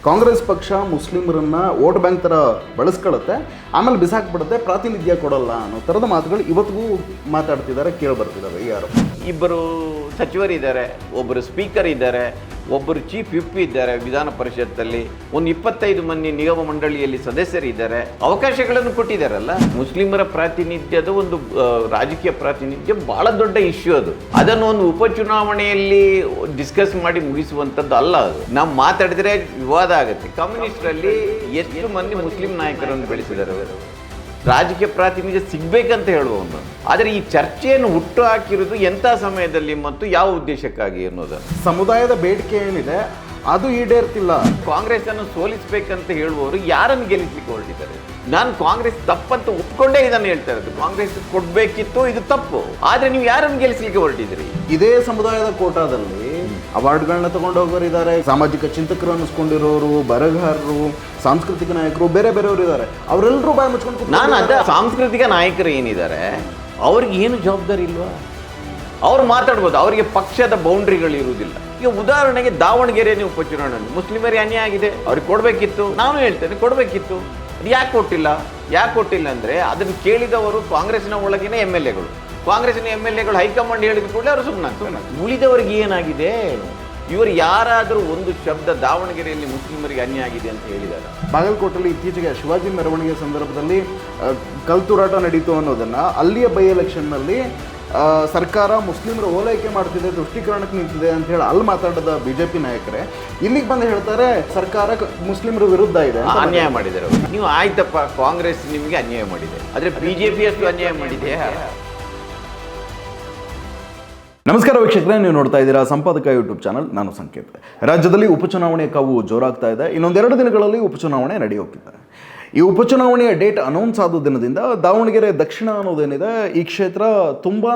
ಕಾಂಗ್ರೆಸ್ ಪಕ್ಷ ಮುಸ್ಲಿಮರನ್ನ vote bank ಥರ ಬಳಸ್ಕೊಳ್ಳುತ್ತೆ, ಆಮೇಲೆ ಬಿಸಾಕ್ಬಿಡುತ್ತೆ, ಪ್ರಾತಿನಿಧ್ಯ ಕೊಡಲ್ಲ ಅನ್ನೋ ಥರದ ಮಾತುಗಳು ಇವತ್ತಿಗೂ ಮಾತಾಡ್ತಿದ್ದಾರೆ, ಕೇಳಿಬರ್ತಿದ್ದಾವೆ. ಯಾರು ಇಬ್ಬರು ಸಚಿವರಿದ್ದಾರೆ, ಒಬ್ಬರು ಸ್ಪೀಕರ್ ಇದ್ದಾರೆ, ಒಬ್ಬರು ಚೀಫ್ ವಿಪ್ ಇದ್ದಾರೆ ವಿಧಾನ ಪರಿಷತ್ತಲ್ಲಿ, ಒಂದು 25 ಮಂದಿ ನಿಗಮ ಮಂಡಳಿಯಲ್ಲಿ ಸದಸ್ಯರಿದ್ದಾರೆ. ಅವಕಾಶಗಳನ್ನು ಕೊಟ್ಟಿದ್ದಾರಲ್ಲ. ಮುಸ್ಲಿಮರ ಪ್ರಾತಿನಿಧ್ಯದ ಒಂದು ರಾಜಕೀಯ ಪ್ರಾತಿನಿಧ್ಯ ಬಹಳ ದೊಡ್ಡ ಇಶ್ಯೂ ಅದು. ಅದನ್ನು ಒಂದು ಉಪಚುನಾವಣೆಯಲ್ಲಿ ಡಿಸ್ಕಸ್ ಮಾಡಿ ಮುಗಿಸುವಂಥದ್ದು ಅಲ್ಲ. ಅದು ನಾವು ಮಾತಾಡಿದ್ರೆ ವಿವಾದ ಆಗುತ್ತೆ. ಕಮ್ಯುನಿಸ್ಟರಲ್ಲಿ ಎಷ್ಟು ಮಂದಿ ಮುಸ್ಲಿಂ ನಾಯಕರನ್ನು ಬೆಳೆಸಿದ್ದಾರೆ. ರಾಜಕೀಯ ಪ್ರಾತಿನಿಧ್ಯ ಸಿಗ್ಬೇಕಂತ ಹೇಳುವವನು. ಆದರೆ ಈ ಚರ್ಚೆಯನ್ನು ಹುಟ್ಟು ಹಾಕಿರೋದು ಎಂಥ ಸಮಯದಲ್ಲಿ ಮತ್ತು ಯಾವ ಉದ್ದೇಶಕ್ಕಾಗಿ ಅನ್ನೋದು. ಸಮುದಾಯದ ಬೇಡಿಕೆ ಏನಿದೆ ಅದು ಈಡೇರ್ತಿಲ್ಲ. ಕಾಂಗ್ರೆಸ್ ಅನ್ನು ಸೋಲಿಸಬೇಕಂತ ಹೇಳುವವರು ಯಾರನ್ನು ಗೆಲ್ಲಿಸಲಿಕ್ಕೆ ಹೊರಟಿದ್ದಾರೆ? ನಾನು ಕಾಂಗ್ರೆಸ್ ತಪ್ಪಂತ ಒಪ್ಕೊಂಡೇ ಇದನ್ನು ಹೇಳ್ತಾ ಇರೋದು. ಕಾಂಗ್ರೆಸ್ ಕೊಡಬೇಕಿತ್ತು, ಇದು ತಪ್ಪು. ಆದರೆ ನೀವು ಯಾರನ್ನು ಗೆಲ್ಲಿಸಲಿಕ್ಕೆ ಹೊರಟಿದ್ದೀರಿ? ಇದೇ ಸಮುದಾಯದ ಕೋಟಾದಲ್ಲಿ ಅವಾರ್ಡ್ಗಳನ್ನ ತಗೊಂಡು ಹೋಗೋರಿದ್ದಾರೆ, ಸಾಮಾಜಿಕ ಚಿಂತಕರು ಅನ್ನಿಸ್ಕೊಂಡಿರೋರು, ಬರಹಗಾರರು, ಸಾಂಸ್ಕೃತಿಕ ನಾಯಕರು, ಬೇರೆ ಬೇರೆಯವರು ಇದ್ದಾರೆ. ಅವರೆಲ್ಲರೂ ಬಾಯಿ ಮುಚ್ಕೊಂಡು ನಾನು ಸಾಂಸ್ಕೃತಿಕ ನಾಯಕರು ಏನಿದ್ದಾರೆ ಅವ್ರಿಗೆ ಏನು ಜವಾಬ್ದಾರಿ ಇಲ್ವಾ? ಅವ್ರು ಮಾತಾಡ್ಬೋದು, ಅವರಿಗೆ ಪಕ್ಷದ ಬೌಂಡ್ರಿಗಳಿರುವುದಿಲ್ಲ. ಈಗ ಉದಾಹರಣೆಗೆ ದಾವಣಗೆರೆ ಉಪಚುನಾವಣೆ ಮುಸ್ಲಿಮರಿಗೆ ಅನ್ಯಾಯ ಆಗಿದೆ, ಅವ್ರಿಗೆ ಕೊಡಬೇಕಿತ್ತು. ನಾನು ಹೇಳ್ತೇನೆ ಕೊಡಬೇಕಿತ್ತು. ಅದು ಯಾಕೆ ಕೊಟ್ಟಿಲ್ಲ ಅಂದರೆ ಅದನ್ನು ಕೇಳಿದವರು ಕಾಂಗ್ರೆಸ್ನ ಒಳಗಿನ MLAಗಳು. ಕಾಂಗ್ರೆಸ್ನ MLAಗಳು ಹೈಕಮಾಂಡ್ ಹೇಳಿದ ಕೂಡಲೇ ಅವರು ಸುಮ್ಮನೆ. ಉಳಿದವರಿಗೆ ಏನಾಗಿದೆ? ಇವರು ಯಾರಾದರೂ ಒಂದು ಶಬ್ದ ದಾವಣಗೆರೆಯಲ್ಲಿ ಮುಸ್ಲಿಮರಿಗೆ ಅನ್ಯಾಯ ಆಗಿದೆ ಅಂತ ಹೇಳಿದ್ದಾರೆ? ಬಾಗಲಕೋಟೆಯಲ್ಲಿ ಇತ್ತೀಚೆಗೆ ಶಿವಾಜಿ ಮೆರವಣಿಗೆ ಸಂದರ್ಭದಲ್ಲಿ ಕಲ್ತೂರಾಟ ನಡೀತು ಅನ್ನೋದನ್ನು ಅಲ್ಲಿಯ ಬೈ ಎಲೆಕ್ಷನ್ನಲ್ಲಿ ಸರ್ಕಾರ ಮುಸ್ಲಿಮರ ಓಲೈಕೆ ಮಾಡ್ತಿದೆ, ತುಷ್ಟೀಕರಣಕ್ಕೆ ನಿಂತಿದೆ ಅಂತ ಹೇಳಿ ಅಲ್ಲಿ ಮಾತಾಡಿದ BJP ನಾಯಕರೇ ಇಲ್ಲಿಗೆ ಬಂದು ಹೇಳ್ತಾರೆ ಸರ್ಕಾರ ಮುಸ್ಲಿಮರ ವಿರುದ್ಧ ಇದೆ, ಅನ್ಯಾಯ ಮಾಡಿದ್ದಾರೆ. ನೀವು ಆಯ್ತಪ್ಪ, ಕಾಂಗ್ರೆಸ್ ನಿಮಗೆ ಅನ್ಯಾಯ ಮಾಡಿದೆ, ಆದರೆ BJP ಅಷ್ಟು ಅನ್ಯಾಯ ಮಾಡಿದೆಯಾ? ನಮಸ್ಕಾರ ವೀಕ್ಷಕರೇ, ನೀವು ನೋಡ್ತಾ ಇದ್ದೀರಾ ಸಂಪಾದಕ ಯೂಟ್ಯೂಬ್ ಚಾನಲ್. ನಾನು ಸಂಕೇತ್. ರಾಜ್ಯದಲ್ಲಿ ಉಪಚುನಾವಣೆ ಕಾವು ಜೋರಾಗ್ತಾ ಇದೆ. ಇನ್ನೊಂದೆರಡು ದಿನಗಳಲ್ಲಿ ಉಪಚುನಾವಣೆ ನಡೆಯೋಕ್ಕಿದೆ. ಈ ಉಪಚುನಾವಣೆಯ ಡೇಟ್ ಅನೌನ್ಸ್ ಆದ ದಿನದಿಂದ ದಾವಣಗೆರೆ ದಕ್ಷಿಣ ಅನ್ನೋದೇನಿದೆ, ಈ ಕ್ಷೇತ್ರ ತುಂಬಾ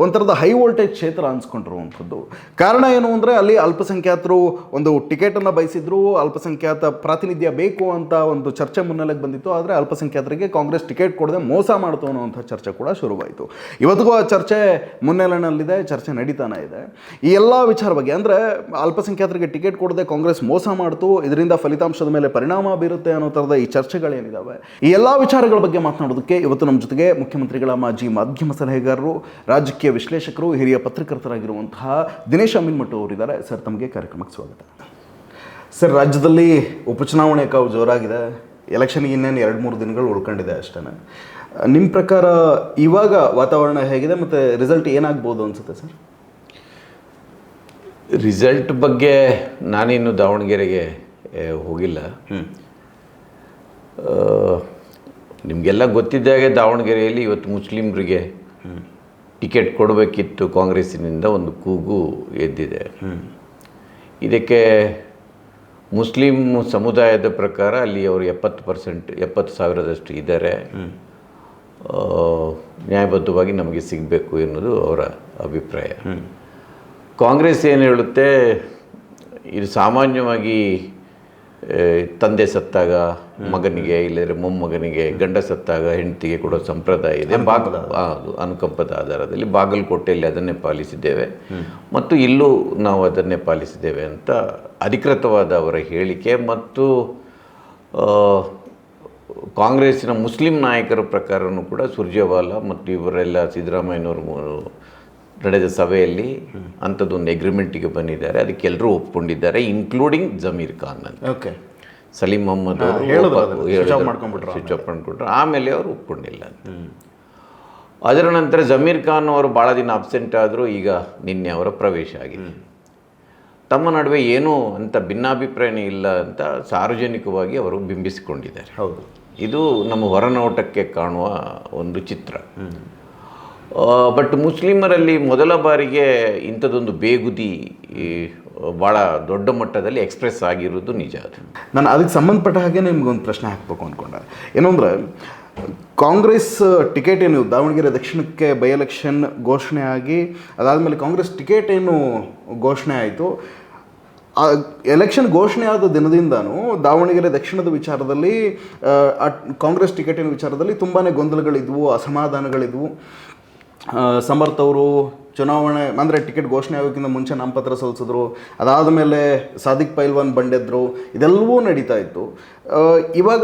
ಒಂಥರದ ಹೈ ವೋಲ್ಟೇಜ್ ಕ್ಷೇತ್ರ ಅನ್ಸ್ಕೊಂಡಿರುವಂಥದ್ದು. ಕಾರಣ ಏನು ಅಂದರೆ ಅಲ್ಲಿ ಅಲ್ಪಸಂಖ್ಯಾತರು ಒಂದು ಟಿಕೆಟನ್ನು ಬಯಸಿದ್ರು, ಅಲ್ಪಸಂಖ್ಯಾತ ಪ್ರಾತಿನಿಧ್ಯ ಬೇಕು ಅಂತ ಒಂದು ಚರ್ಚೆ ಮುನ್ನೆಲೆಗೆ ಬಂದಿತ್ತು. ಆದರೆ ಅಲ್ಪಸಂಖ್ಯಾತರಿಗೆ ಕಾಂಗ್ರೆಸ್ ಟಿಕೆಟ್ ಕೊಡದೆ ಮೋಸ ಮಾಡ್ತು ಅನ್ನೋವಂಥ ಚರ್ಚೆ ಕೂಡ ಶುರುವಾಯಿತು. ಇವತ್ತಿಗೂ ಆ ಚರ್ಚೆ ಮುನ್ನೆಲೆನಲ್ಲಿದೆ, ಚರ್ಚೆ ನಡೀತಾನೆ ಇದೆ. ಈ ಎಲ್ಲ ವಿಚಾರ ಬಗ್ಗೆ ಅಂದರೆ ಅಲ್ಪಸಂಖ್ಯಾತರಿಗೆ ಟಿಕೆಟ್ ಕೊಡದೆ ಕಾಂಗ್ರೆಸ್ ಮೋಸ ಮಾಡ್ತು, ಇದರಿಂದ ಫಲಿತಾಂಶದ ಮೇಲೆ ಪರಿಣಾಮ ಬೀರುತ್ತೆ ಅನ್ನೋ ಥರದ ಈ ಚರ್ಚೆಗಳೇನಿದ್ದಾವೆ, ಈ ಎಲ್ಲ ವಿಚಾರಗಳ ಬಗ್ಗೆ ಮಾತನಾಡೋದಕ್ಕೆ ಇವತ್ತು ನಮ್ಮ ಜೊತೆಗೆ ಮುಖ್ಯಮಂತ್ರಿಗಳ ಮಾಜಿ ಮಾಧ್ಯಮ ಸಲಹೆಗಾರರು, ರಾಜಕೀಯ ವಿಶ್ಲೇಷಕರು, ಹಿರಿಯ ಪತ್ರಕರ್ತರಾಗಿರುವಂತಹ ದಿನೇಶ್ ಅಮೀನ್ಮಠ್ ಅವರಿದ್ದಾರೆ. ಸರ್, ತಮಗೆ ಕಾರ್ಯಕ್ರಮಕ್ಕೆ ಸ್ವಾಗತ. ಸರ್, ರಾಜ್ಯದಲ್ಲಿ ಉಪಚುನಾವಣೆ ಕಾವು ಜೋರಾಗಿದೆ. ಎಲೆಕ್ಷನ್ಗೆ ಇನ್ನೇನು 2-3 ದಿನಗಳು ಉಳ್ಕೊಂಡಿದೆ ಅಷ್ಟೇ. ನಿಮ್ಮ ಪ್ರಕಾರ ಇವಾಗ ವಾತಾವರಣ ಹೇಗಿದೆ ಮತ್ತು ರಿಸಲ್ಟ್ ಏನಾಗ್ಬೋದು ಅನ್ಸುತ್ತೆ ಸರ್? ರಿಸಲ್ಟ್ ಬಗ್ಗೆ ನಾನಿನ್ನು ದಾವಣಗೆರೆಗೆ ಹೋಗಿಲ್ಲ. ನಿಮಗೆಲ್ಲ ಗೊತ್ತಿದ್ದಾಗೆ ದಾವಣಗೆರೆಯಲ್ಲಿ ಇವತ್ತು ಮುಸ್ಲಿಮರಿಗೆ ಟಿಕೆಟ್ ಕೊಡಬೇಕಿತ್ತು ಕಾಂಗ್ರೆಸ್ಸಿನಿಂದ ಒಂದು ಕೂಗು ಎದ್ದಿದೆ. ಇದಕ್ಕೆ ಮುಸ್ಲಿಂ ಸಮುದಾಯದ ಪ್ರಕಾರ ಅಲ್ಲಿ ಅವರು 70,000ದಷ್ಟು ಇದ್ದಾರೆ. ನ್ಯಾಯಬದ್ಧವಾಗಿ ನಮಗೆ ಸಿಗಬೇಕು ಎನ್ನುವುದು ಅವರ ಅಭಿಪ್ರಾಯ. ಕಾಂಗ್ರೆಸ್ ಏನು ಹೇಳುತ್ತೆ, ಇದು ಸಾಮಾನ್ಯವಾಗಿ ತಂದೆ ಸತ್ತಾಗ ಮಗನಿಗೆ, ಇಲ್ಲದ್ರೆ ಮೊಮ್ಮಗನಿಗೆ, ಗಂಡ ಸತ್ತಾಗ ಹೆಂಡತಿಗೆ ಕೊಡೋ ಸಂಪ್ರದಾಯ ಇದೆ. ಅದು ಅನುಕಂಪದ ಆಧಾರದಲ್ಲಿ ಬಾಗಲಕೋಟೆಯಲ್ಲಿ ಅದನ್ನೇ ಪಾಲಿಸಿದ್ದೇವೆ ಮತ್ತು ಇಲ್ಲೂ ನಾವು ಅದನ್ನೇ ಪಾಲಿಸಿದ್ದೇವೆ ಅಂತ ಅಧಿಕೃತವಾದ ಅವರ ಹೇಳಿಕೆ. ಮತ್ತು ಕಾಂಗ್ರೆಸ್ಸಿನ ಮುಸ್ಲಿಂ ನಾಯಕರ ಪ್ರಕಾರವೂ ಕೂಡ ಸುರ್ಜೇವಾಲಾ ಮತ್ತು ಇವರೆಲ್ಲ ಸಿದ್ದರಾಮಯ್ಯನವರು ನಡೆದ ಸಭೆಯಲ್ಲಿ ಅಂಥದ್ದೊಂದು ಎಗ್ರಿಮೆಂಟಿಗೆ ಬಂದಿದ್ದಾರೆ. ಅದಕ್ಕೆ ಎಲ್ಲರೂ ಒಪ್ಕೊಂಡಿದ್ದಾರೆ, ಇನ್ಕ್ಲೂಡಿಂಗ್ ಜಮೀರ್ ಖಾನ್ ಅಂತ. ಓಕೆ, ಸಲೀಂ ಅಹ್ಮದ್ ಅವರು ಸ್ವಿಚ್ ಆಫ್ ಮಾಡಿಕೊಟ್ರು. ಆಮೇಲೆ ಅವರು ಒಪ್ಕೊಂಡಿಲ್ಲ. ಅದರ ನಂತರ ಜಮೀರ್ ಖಾನ್ ಅವರು ಭಾಳ ದಿನ ಅಬ್ಸೆಂಟ್ ಆದರೂ ಈಗ ನಿನ್ನೆ ಅವರ ಪ್ರವೇಶ ಆಗಿದೆ. ತಮ್ಮ ನಡುವೆ ಏನೂ ಅಂತ ಭಿನ್ನಾಭಿಪ್ರಾಯನೇ ಇಲ್ಲ ಅಂತ ಸಾರ್ವಜನಿಕವಾಗಿ ಅವರು ಬಿಂಬಿಸಿಕೊಂಡಿದ್ದಾರೆ. ಹೌದು, ಇದು ನಮ್ಮ ಹೊರನೋಟಕ್ಕೆ ಕಾಣುವ ಒಂದು ಚಿತ್ರ. ಬಟ್ ಮುಸ್ಲಿಮರಲ್ಲಿ ಮೊದಲ ಬಾರಿಗೆ ಇಂಥದ್ದೊಂದು ಬೇಗುದಿ ಭಾಳ ದೊಡ್ಡ ಮಟ್ಟದಲ್ಲಿ ಎಕ್ಸ್ಪ್ರೆಸ್ ಆಗಿರೋದು ನಿಜ. ಅದು ನಾನು ಅದಕ್ಕೆ ಸಂಬಂಧಪಟ್ಟ ಹಾಗೆ ನಿಮ್ಗೊಂದು ಪ್ರಶ್ನೆ ಹಾಕಬೇಕು ಅಂದ್ಕೊಂಡೆ. ಏನು ಅಂದರೆ, ಕಾಂಗ್ರೆಸ್ ಟಿಕೆಟ್ ಏನು ದಾವಣಗೆರೆ ದಕ್ಷಿಣಕ್ಕೆ ಬೈ ಎಲೆಕ್ಷನ್ ಘೋಷಣೆ ಆಗಿ ಅದಾದಮೇಲೆ ಕಾಂಗ್ರೆಸ್ ಟಿಕೆಟ್ ಏನು ಘೋಷಣೆ ಆಯಿತು, ಎಲೆಕ್ಷನ್ ಘೋಷಣೆ ಆದ ದಿನದಿಂದನೂ ದಾವಣಗೆರೆ ದಕ್ಷಿಣದ ವಿಚಾರದಲ್ಲಿ ಕಾಂಗ್ರೆಸ್ ಟಿಕೆಟಿನ ವಿಚಾರದಲ್ಲಿ ತುಂಬಾ ಗೊಂದಲಗಳಿದ್ವು, ಅಸಮಾಧಾನಗಳಿದ್ವು. ಸಮರ್ಥ್ ಅವರು ಚುನಾವಣೆ ಅಂದರೆ ಟಿಕೆಟ್ ಘೋಷಣೆ ಆಗೋಕ್ಕಿಂತ ಮುಂಚೆ ನಾಮಪತ್ರ ಸಲ್ಲಿಸಿದ್ರು, ಅದಾದ ಮೇಲೆ ಸಾದಿಕ್ ಪೈಲ್ವಾನ್ ಬಂಡೆದ್ರು, ಇದೆಲ್ಲವೂ ನಡೀತಾ ಇತ್ತು. ಇವಾಗ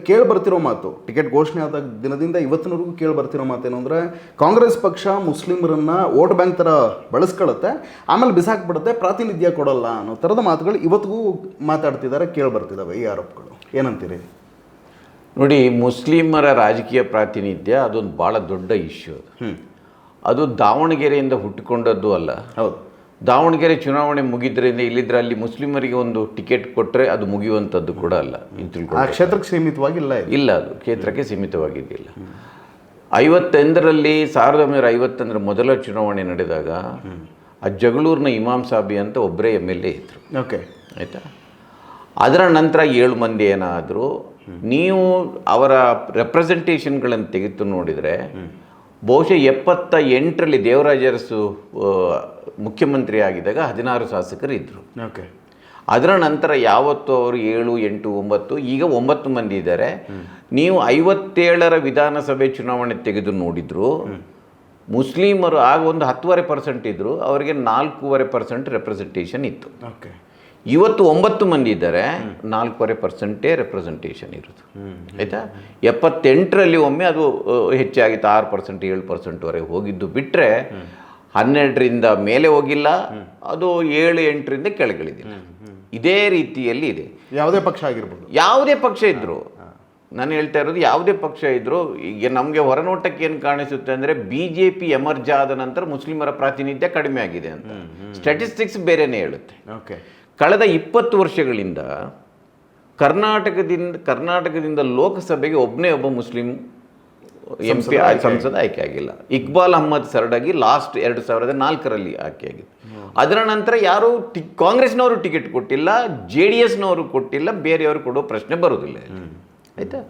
ಕೇಳಿ ಬರ್ತಿರೋ ಮಾತು, ಟಿಕೆಟ್ ಘೋಷಣೆ ಆದ ದಿನದಿಂದ ಇವತ್ತಿನವರೆಗೂ ಕೇಳಿ ಬರ್ತಿರೋ ಮಾತೇನು ಅಂದರೆ, ಕಾಂಗ್ರೆಸ್ ಪಕ್ಷ ಮುಸ್ಲಿಮರನ್ನ ವೋಟ್ ಬ್ಯಾಂಕ್ ಥರ ಬಳಸ್ಕೊಳ್ಳುತ್ತೆ, ಆಮೇಲೆ ಬಿಸಾಕ್ಬಿಡುತ್ತೆ, ಪ್ರಾತಿನಿಧ್ಯ ಕೊಡಲ್ಲ ಅನ್ನೋ ಥರದ ಮಾತುಗಳು ಇವತ್ತಿಗೂ ಮಾತಾಡ್ತಿದ್ದಾರೆ, ಕೇಳಿ ಬರ್ತಿದ್ದಾವೆ ಈ ಆರೋಪಗಳು. ಏನಂತೀರಿ? ನೋಡಿ, ಮುಸ್ಲಿಮರ ರಾಜಕೀಯ ಪ್ರಾತಿನಿಧ್ಯ ಅದೊಂದು ಭಾಳ ದೊಡ್ಡ ಇಶ್ಯೂ. ಅದು ದಾವಣಗೆರೆಯಿಂದ ಹುಟ್ಟಿಕೊಂಡದ್ದು ಅಲ್ಲ. ಹೌದು, ದಾವಣಗೆರೆ ಚುನಾವಣೆ ಮುಗಿದ್ರಿಂದ ಇಲ್ಲಿದ್ರೆ ಅಲ್ಲಿ ಮುಸ್ಲಿಮರಿಗೆ ಒಂದು ಟಿಕೆಟ್ ಕೊಟ್ಟರೆ ಅದು ಮುಗಿಯುವಂಥದ್ದು ಕೂಡ ಅಲ್ಲ. ಆ ಕ್ಷೇತ್ರಕ್ಕೆ ಸೀಮಿತವಾಗಿಲ್ಲ, ಇಲ್ಲ, ಅದು ಕ್ಷೇತ್ರಕ್ಕೆ ಸೀಮಿತವಾಗಿದ್ದಿಲ್ಲ. 1950 ಮೊದಲ ಚುನಾವಣೆ ನಡೆದಾಗ ಆ ಜಗಳೂರಿನ ಇಮಾಮ್ ಸಾಬಿ ಅಂತ ಒಬ್ಬರೇ MLA ಇದ್ರು. ಓಕೆ, ಆಯಿತಾ. ಅದರ ನಂತರ 7 ಮಂದಿ ಏನಾದರೂ ನೀವು ಅವರ ರೆಪ್ರೆಸೆಂಟೇಷನ್ಗಳನ್ನು ತೆಗೆದು ನೋಡಿದರೆ ಬಹುಶಃ 78ರಲ್ಲಿ ದೇವರಾಜ ಅರಸು ಮುಖ್ಯಮಂತ್ರಿ ಆಗಿದ್ದಾಗ 16 ಶಾಸಕರು ಇದ್ದರು. ಓಕೆ, ಅದರ ನಂತರ ಯಾವತ್ತು ಅವರು 7, 8, 9 ಈಗ 9 ಮಂದಿ ಇದ್ದಾರೆ. ನೀವು 57ರ ವಿಧಾನಸಭೆ ಚುನಾವಣೆ ತೆಗೆದು ನೋಡಿದ್ರು ಮುಸ್ಲಿಮರು ಆಗ ಒಂದು 10.5% ಇದ್ದರು, ಅವರಿಗೆ 4.5% ರೆಪ್ರೆಸೆಂಟೇಷನ್ ಇತ್ತು. ಓಕೆ, ಇವತ್ತು 9 ಮಂದಿ ಇದ್ದಾರೆ, 4.5% ರೆಪ್ರೆಸೆಂಟೇಷನ್ ಇರೋದು. ಆಯಿತಾ. 78ರಲ್ಲಿ ಒಮ್ಮೆ ಅದು ಹೆಚ್ಚಾಗಿತ್ತು, 6%, 7%ವರೆಗೆ ಹೋಗಿದ್ದು ಬಿಟ್ಟರೆ 12ರಿಂದ ಮೇಲೆ ಹೋಗಿಲ್ಲ, ಅದು 7, 8ರಿಂದ ಕೆಳಗಿಳಿದಿಲ್ಲ. ಇದೇ ರೀತಿಯಲ್ಲಿ ಇದೆ. ಯಾವುದೇ ಪಕ್ಷ ಆಗಿರ್ಬೋದು, ಯಾವುದೇ ಪಕ್ಷ ಇದ್ದರು, ನಾನು ಹೇಳ್ತಾ ಇರೋದು ಯಾವುದೇ ಪಕ್ಷ ಇದ್ದರು. ಈಗ ನಮಗೆ ಹೊರನೋಟಕ್ಕೆ ಏನು ಕಾಣಿಸುತ್ತೆ ಅಂದರೆ BJP ಎಮರ್ಜ್ ಆದ ನಂತರ ಮುಸ್ಲಿಮರ ಪ್ರಾತಿನಿಧ್ಯ ಕಡಿಮೆ ಆಗಿದೆ ಅಂತ. ಸ್ಟ್ಯಾಟಿಸ್ಟಿಕ್ಸ್ ಬೇರೆಯೇ ಹೇಳುತ್ತೆ. ಓಕೆ, ಕಳೆದ 20 ವರ್ಷಗಳಿಂದ ಕರ್ನಾಟಕದಿಂದ ಲೋಕಸಭೆಗೆ ಒಬ್ಬ ಮುಸ್ಲಿಂ MP ಸಂಸದ ಆಯ್ಕೆ ಆಗಿಲ್ಲ. ಇಕ್ಬಾಲ್ ಅಹ್ಮದ್ ಸರ್ಡಗಿ ಲಾಸ್ಟ್ 2004ರಲ್ಲಿ ಆಯ್ಕೆಯಾಗಿತ್ತು. ಅದರ ನಂತರ ಯಾರು ಕಾಂಗ್ರೆಸ್ನವರು ಟಿಕೆಟ್ ಕೊಟ್ಟಿಲ್ಲ, JDSನವರು ಕೊಟ್ಟಿಲ್ಲ, ಬೇರೆಯವರು ಕೊಡೋ ಪ್ರಶ್ನೆ ಬರೋದಿಲ್ಲ. ಆಯಿತಾ.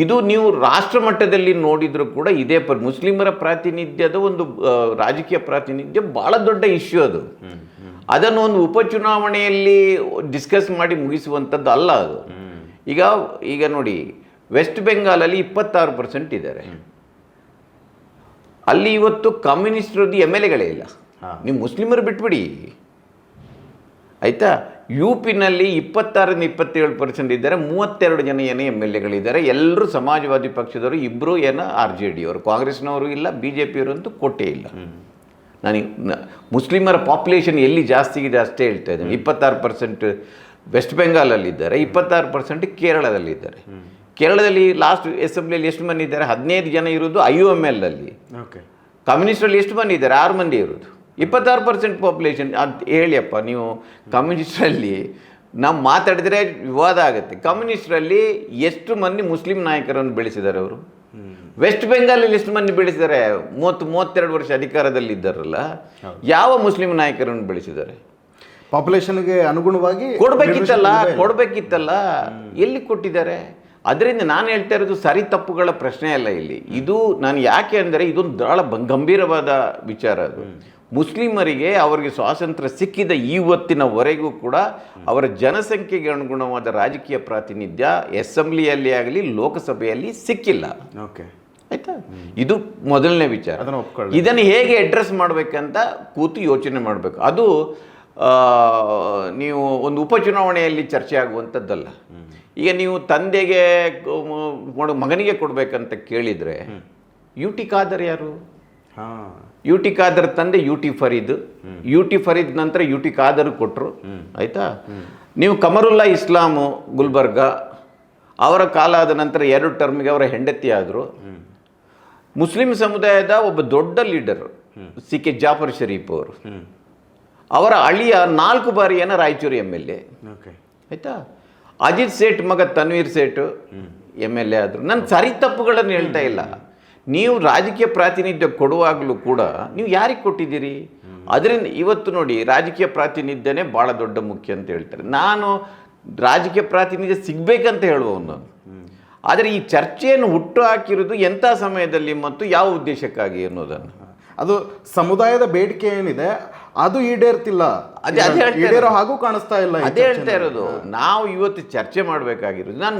ಇದು ನೀವು ರಾಷ್ಟ್ರ ಮಟ್ಟದಲ್ಲಿ ನೋಡಿದರೂ ಕೂಡ ಇದೇ ಮುಸ್ಲಿಮರ ಪ್ರಾತಿನಿಧ್ಯದ ಒಂದು ರಾಜಕೀಯ ಪ್ರಾತಿನಿಧ್ಯ ಭಾಳ ದೊಡ್ಡ ಇಶ್ಯೂ ಅದು. ಅದನ್ನು ಒಂದು ಉಪಚುನಾವಣೆಯಲ್ಲಿ ಡಿಸ್ಕಸ್ ಮಾಡಿ ಮುಗಿಸುವಂಥದ್ದು ಅಲ್ಲ ಅದು. ಈಗ ನೋಡಿ, ವೆಸ್ಟ್ ಬೆಂಗಾಲಲ್ಲಿ 26% ಇದ್ದಾರೆ. ಅಲ್ಲಿ ಇವತ್ತು ಕಮ್ಯುನಿಸ್ಟ್ರದ್ದು MLAಗಳೇ ಇಲ್ಲ. ನೀವು ಮುಸ್ಲಿಮರು ಬಿಟ್ಬಿಡಿ, ಆಯಿತಾ. UPನಲ್ಲಿ 26-27% ಇದ್ದಾರೆ, 32 ಜನ MLAಗಳಿದ್ದಾರೆ. ಎಲ್ಲರೂ ಸಮಾಜವಾದಿ ಪಕ್ಷದವರು, 2 RJD ಅವರು, ಕಾಂಗ್ರೆಸ್ನವರು ಇಲ್ಲ, BJPಯವರು ಅಂತೂ ಕೊಟ್ಟೇ ಇಲ್ಲ. ಮುಸ್ಲಿಮರ ಪಾಪ್ಯುಲೇಷನ್ ಎಲ್ಲಿ ಜಾಸ್ತಿಗಿದೆ ಅಷ್ಟೇ ಹೇಳ್ತಾ ಇದ್ದೀನಿ. 26% ವೆಸ್ಟ್ ಬೆಂಗಾಲಲ್ಲಿದ್ದಾರೆ, 26% ಕೇರಳದಲ್ಲಿದ್ದಾರೆ. ಕೇರಳದಲ್ಲಿ ಲಾಸ್ಟ್ ಅಸೆಂಬ್ಲಿಯಲ್ಲಿ ಎಷ್ಟು ಮಂದಿ ಇದ್ದಾರೆ? 15 ಜನ ಇರೋದು IUML ಅಲ್ಲಿ. ಓಕೆ, ಕಮ್ಯುನಿಸ್ಟಲ್ಲಿ ಎಷ್ಟು ಮಂದಿ ಇದ್ದಾರೆ? 6 ಮಂದಿ ಇರೋದು. 26% ಪಾಪ್ಯುಲೇಷನ್. ಅದು ಹೇಳಿಯಪ್ಪ ನೀವು, ಕಮ್ಯುನಿಸ್ಟ್ರಲ್ಲಿ ನಾವು ಮಾತಾಡಿದರೆ ವಿವಾದ ಆಗುತ್ತೆ. ಕಮ್ಯುನಿಸ್ಟ್ರಲ್ಲಿ ಎಷ್ಟು ಮಂದಿ ಮುಸ್ಲಿಂ ನಾಯಕರನ್ನು ಬೆಳೆಸಿದ್ದಾರೆ ಅವರು? ವೆಸ್ಟ್ ಬೆಂಗಾಲಲ್ಲಿ ಎಷ್ಟು ಮಂದಿ ಬೆಳೆಸಿದ್ದಾರೆ? 32 ವರ್ಷ ಅಧಿಕಾರದಲ್ಲಿ ಇದ್ದಾರಲ್ಲ, ಯಾವ ಮುಸ್ಲಿಂ ನಾಯಕರನ್ನು ಬೆಳೆಸಿದ್ದಾರೆ? ಪಾಪ್ಯುಲೇಷನ್ಗೆ ಅನುಗುಣವಾಗಿ ಕೊಡಬೇಕಿತ್ತಲ್ಲ, ಎಲ್ಲಿ ಕೊಟ್ಟಿದ್ದಾರೆ? ಅದರಿಂದ ನಾನು ಹೇಳ್ತಾ ಇರೋದು ಸರಿ ತಪ್ಪುಗಳ ಪ್ರಶ್ನೆ ಅಲ್ಲ ಇಲ್ಲಿ. ಇದು ನಾನು ಯಾಕೆ ಅಂದರೆ ಇದೊಂದು ಭಾಳ ಗಂಭೀರವಾದ ವಿಚಾರ. ಅದು ಮುಸ್ಲಿಮರಿಗೆ ಅವರಿಗೆ ಸ್ವಾತಂತ್ರ್ಯ ಸಿಕ್ಕಿದ ಇವತ್ತಿನವರೆಗೂ ಕೂಡ ಅವರ ಜನಸಂಖ್ಯೆಗೆ ಅನುಗುಣವಾದ ರಾಜಕೀಯ ಪ್ರಾತಿನಿಧ್ಯ ಅಸೆಂಬ್ಲಿಯಲ್ಲಿ ಆಗಲಿ ಲೋಕಸಭೆಯಲ್ಲಿ ಸಿಕ್ಕಿಲ್ಲ. ಓಕೆ, ಆಯಿತಾ. ಇದು ಮೊದಲನೇ ವಿಚಾರ. ಇದನ್ನು ಹೇಗೆ ಅಡ್ರೆಸ್ ಮಾಡಬೇಕಂತ ಕೂತು ಯೋಚನೆ ಮಾಡಬೇಕು. ಅದು ನೀವು ಒಂದು ಉಪಚುನಾವಣೆಯಲ್ಲಿ ಚರ್ಚೆ ಆಗುವಂಥದ್ದಲ್ಲ. ಈಗ ನೀವು ತಂದೆಗೆ ಮಗನಿಗೆ ಕೊಡಬೇಕಂತ ಕೇಳಿದರೆ UT ಖಾದರ್ ಯಾರು? UT ಖಾದರ್ ತಂದೆ UT ಫರೀದ್. UT ಫರೀದ್ ನಂತರ UT ಖಾದರ್ ಕೊಟ್ಟರು, ಆಯಿತಾ. ನೀವು ಕಮರುಲ್ಲಾ ಇಸ್ಲಾಮು ಗುಲ್ಬರ್ಗ, ಅವರ ಕಾಲ ಆದ ನಂತರ 2 ಟರ್ಮಿಗೆ ಅವರ ಹೆಂಡತಿ ಆದರು. ಮುಸ್ಲಿಂ ಸಮುದಾಯದ ಒಬ್ಬ ದೊಡ್ಡ ಲೀಡರ್ CK ಜಾಫರ್ ಶರೀಫ್ ಅವರು, ಅವರ ಅಳಿಯ 4 ಬಾರಿ ರಾಯಚೂರು MLA, ಆಯಿತಾ. ಅಜಿತ್ ಸೇಠ್ ಮಗ ತನ್ವೀರ್ ಸೇಠ್ MLA ಆದರು. ನಾನು ಸರಿ ತಪ್ಪುಗಳನ್ನು ಹೇಳ್ತಾ ಇಲ್ಲ. ನೀವು ರಾಜಕೀಯ ಪ್ರಾತಿನಿಧ್ಯ ಕೊಡುವಾಗಲೂ ಕೂಡ ನೀವು ಯಾರಿಗೆ ಕೊಟ್ಟಿದ್ದೀರಿ? ಅದರಿಂದ ಇವತ್ತು ನೋಡಿ, ರಾಜಕೀಯ ಪ್ರಾತಿನಿಧ್ಯನೇ ಭಾಳ ದೊಡ್ಡ ಮುಖ್ಯ ಅಂತ ಹೇಳ್ತಾರೆ. ನಾನು ರಾಜಕೀಯ ಪ್ರಾತಿನಿಧ್ಯ ಸಿಗಬೇಕಂತ ಹೇಳುವವನು ನಾನು. ಆದರೆ ಈ ಚರ್ಚೆಯನ್ನು ಹುಟ್ಟು ಹಾಕಿರೋದು ಎಂಥ ಸಮಯದಲ್ಲಿ ಮತ್ತು ಯಾವ ಉದ್ದೇಶಕ್ಕಾಗಿ ಅನ್ನೋದನ್ನು, ಅದು ಸಮುದಾಯದ ಬೇಡಿಕೆ ಏನಿದೆ ಅದು ಈಡೇರ್ತಿಲ್ಲ, ಈಡೇರೋ ಹಾಗೂ ಕಾಣಿಸ್ತಾ ಇಲ್ಲ. ಅದೇ ಹೇಳ್ತಾ ಇರೋದು. ನಾವು ಇವತ್ತು ಚರ್ಚೆ ಮಾಡಬೇಕಾಗಿರೋದು, ನಾನು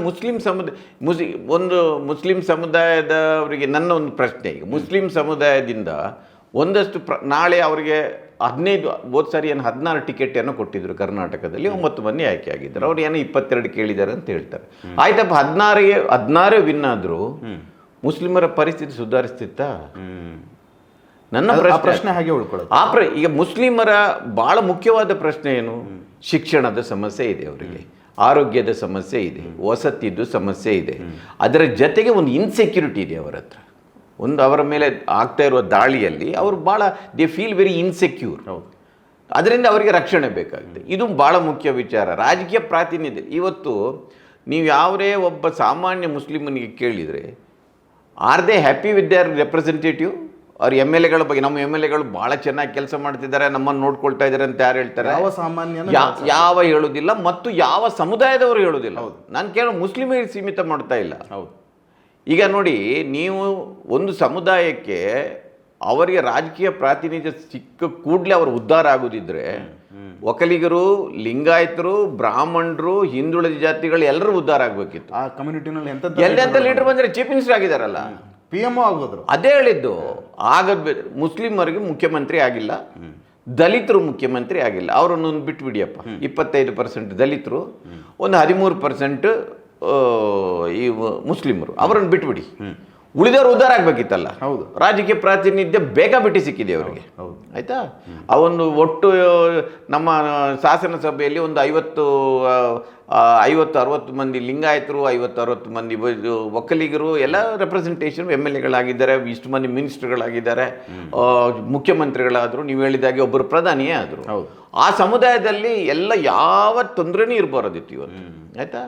ಮುಸ್ಲಿಂ ಸಮುದಾಯದವರಿಗೆ ನನ್ನ ಒಂದು ಪ್ರಶ್ನೆ. ಈಗ ಮುಸ್ಲಿಂ ಸಮುದಾಯದಿಂದ ಒಂದಷ್ಟು ನಾಳೆ ಅವರಿಗೆ 15 ಹೋದ ಸಾರಿ ಏನು 16 ಟಿಕೆಟ್ ಏನೋ ಕೊಟ್ಟಿದ್ರು ಕರ್ನಾಟಕದಲ್ಲಿ, 9 ಮಂದಿ ಆಯ್ಕೆ ಆಗಿದ್ದಾರೆ. ಅವ್ರು ಏನೋ 22 ಕೇಳಿದ್ದಾರೆ ಅಂತ ಹೇಳ್ತಾರೆ. ಆಯ್ತಪ್ಪ, 16 ವಿನ್ ಆದರೂ ಮುಸ್ಲಿಮರ ಪರಿಸ್ಥಿತಿ ಸುಧಾರಿಸ್ತಿತ್ತಾ? ನನ್ನ ಪ್ರಶ್ನೆ ಹಾಗೆ ಉಳ್ಕೊಳ್ಳೋದು. ಈಗ ಮುಸ್ಲಿಮರ ಬಹಳ ಮುಖ್ಯವಾದ ಪ್ರಶ್ನೆ ಏನು? ಶಿಕ್ಷಣದ ಸಮಸ್ಯೆ ಇದೆ ಅವರಿಗೆ, ಆರೋಗ್ಯದ ಸಮಸ್ಯೆ ಇದೆ, ವಸತಿದ್ದು ಸಮಸ್ಯೆ ಇದೆ, ಅದರ ಜೊತೆಗೆ ಒಂದು ಇನ್ಸೆಕ್ಯೂರಿಟಿ ಇದೆ ಅವರ ಹತ್ರ. ಒಂದು ಅವರ ಮೇಲೆ ಆಗ್ತಾ ಇರುವ ದಾಳಿಯಲ್ಲಿ ಅವರು ಭಾಳ ದೇ ಫೀಲ್ ವೆರಿ ಇನ್ಸೆಕ್ಯೂರ್. ಅದರಿಂದ ಅವರಿಗೆ ರಕ್ಷಣೆ ಬೇಕಾಗುತ್ತೆ. ಇದು ಭಾಳ ಮುಖ್ಯ ವಿಚಾರ. ರಾಜಕೀಯ ಪ್ರಾತಿನಿಧ್ಯ, ಇವತ್ತು ನೀವು ಯಾವುದೇ ಒಬ್ಬ ಸಾಮಾನ್ಯ ಮುಸ್ಲಿಮನಿಗೆ ಕೇಳಿದರೆ are they happy with their representative? ಅವ್ರ ಎಮ್ ಎಲ್ ಎಗಳ ಬಗ್ಗೆ, ನಮ್ಮ ಎಮ್ ಎಲ್ ಎಗಳು ಭಾಳ ಚೆನ್ನಾಗಿ ಕೆಲಸ ಮಾಡ್ತಿದ್ದಾರೆ, ನಮ್ಮನ್ನು ನೋಡ್ಕೊಳ್ತಾ ಇದ್ದಾರೆ ಅಂತ ಯಾರು ಹೇಳ್ತಾರೆ? ಯಾವ ಸಾಮಾನ್ಯ ಯಾವ ಹೇಳೋದಿಲ್ಲ, ಮತ್ತು ಯಾವ ಸಮುದಾಯದವರು ಹೇಳೋದಿಲ್ಲ. ನಾನು ಕೇಳೋ ಮುಸ್ಲಿಮರಿಗೆ ಸೀಮಿತ ಮಾಡ್ತಾ ಇಲ್ಲ. ಹೌದು. ಈಗ ನೋಡಿ, ನೀವು ಒಂದು ಸಮುದಾಯಕ್ಕೆ ಅವರಿಗೆ ರಾಜಕೀಯ ಪ್ರಾತಿನಿಧ್ಯ ಸಿಕ್ಕ ಕೂಡಲೇ ಅವರು ಉದ್ಧಾರ ಆಗೋದಿದ್ರೆ, ಒಕ್ಕಲಿಗರು, ಲಿಂಗಾಯತರು, ಬ್ರಾಹ್ಮಣರು, ಹಿಂದುಳಿದ ಜಾತಿಗಳು ಎಲ್ಲರೂ ಉದ್ಧಾರ ಆಗಬೇಕಿತ್ತು. ಆ ಕಮ್ಯುನಿಟಿನಲ್ಲಿ ಎಂತೆಂಥ ಲೀಡರ್ ಬಂದರೆ ಚೀಫ್ ಮಿನಿಸ್ಟರ್ ಆಗಿದ್ದಾರಲ್ಲ, PM ಆಗೋದ್ರು. ಅದೇ ಹೇಳಿದ್ದು. ಆಗದ್ ಮುಸ್ಲಿಮರಿಗೆ ಮುಖ್ಯಮಂತ್ರಿ ಆಗಿಲ್ಲ, ದಲಿತರು ಮುಖ್ಯಮಂತ್ರಿ ಆಗಿಲ್ಲ. ಅವರನ್ನು ಬಿಟ್ಬಿಡಿಯಪ್ಪ. 25% ದಲಿತರು, ಒಂದು 13% ಈ ಮುಸ್ಲಿಮರು, ಅವರನ್ನು ಬಿಟ್ಬಿಡಿ. ಉಳಿದವರು ಉದ್ಧಾರ ಆಗ್ಬೇಕಿತ್ತಲ್ಲ. ಹೌದು. ರಾಜಕೀಯ ಪ್ರಾತಿನಿಧ್ಯ ಬೇಕಾಬಿಟ್ಟಿ ಸಿಕ್ಕಿದೆ ಅವರಿಗೆ. ಆಯ್ತಾ? ಆ ಒಂದು ಒಟ್ಟು ನಮ್ಮ ಶಾಸನ ಸಭೆಯಲ್ಲಿ ಒಂದು 50-60 ಮಂದಿ ಲಿಂಗಾಯತರು, 50-60 ಮಂದಿ ಒಕ್ಕಲಿಗರು ಎಲ್ಲ ರೆಪ್ರೆಸೆಂಟೇಷನ್ ಎಮ್ ಎಲ್ ಎಗಳಾಗಿದ್ದಾರೆ, ಇಷ್ಟು ಮಂದಿ ಮಿನಿಸ್ಟರ್ಗಳಾಗಿದ್ದಾರೆ, ಮುಖ್ಯಮಂತ್ರಿಗಳಾದರು, ನೀವು ಹೇಳಿದಾಗೆ ಒಬ್ಬರು ಪ್ರಧಾನಿಯೇ ಆದರು. ಆ ಸಮುದಾಯದಲ್ಲಿ ಎಲ್ಲ ಯಾವ ತೊಂದರೆನೂ ಇರಬಾರದಿತ್ತು ಇವತ್ತು. ಆಯ್ತಾ?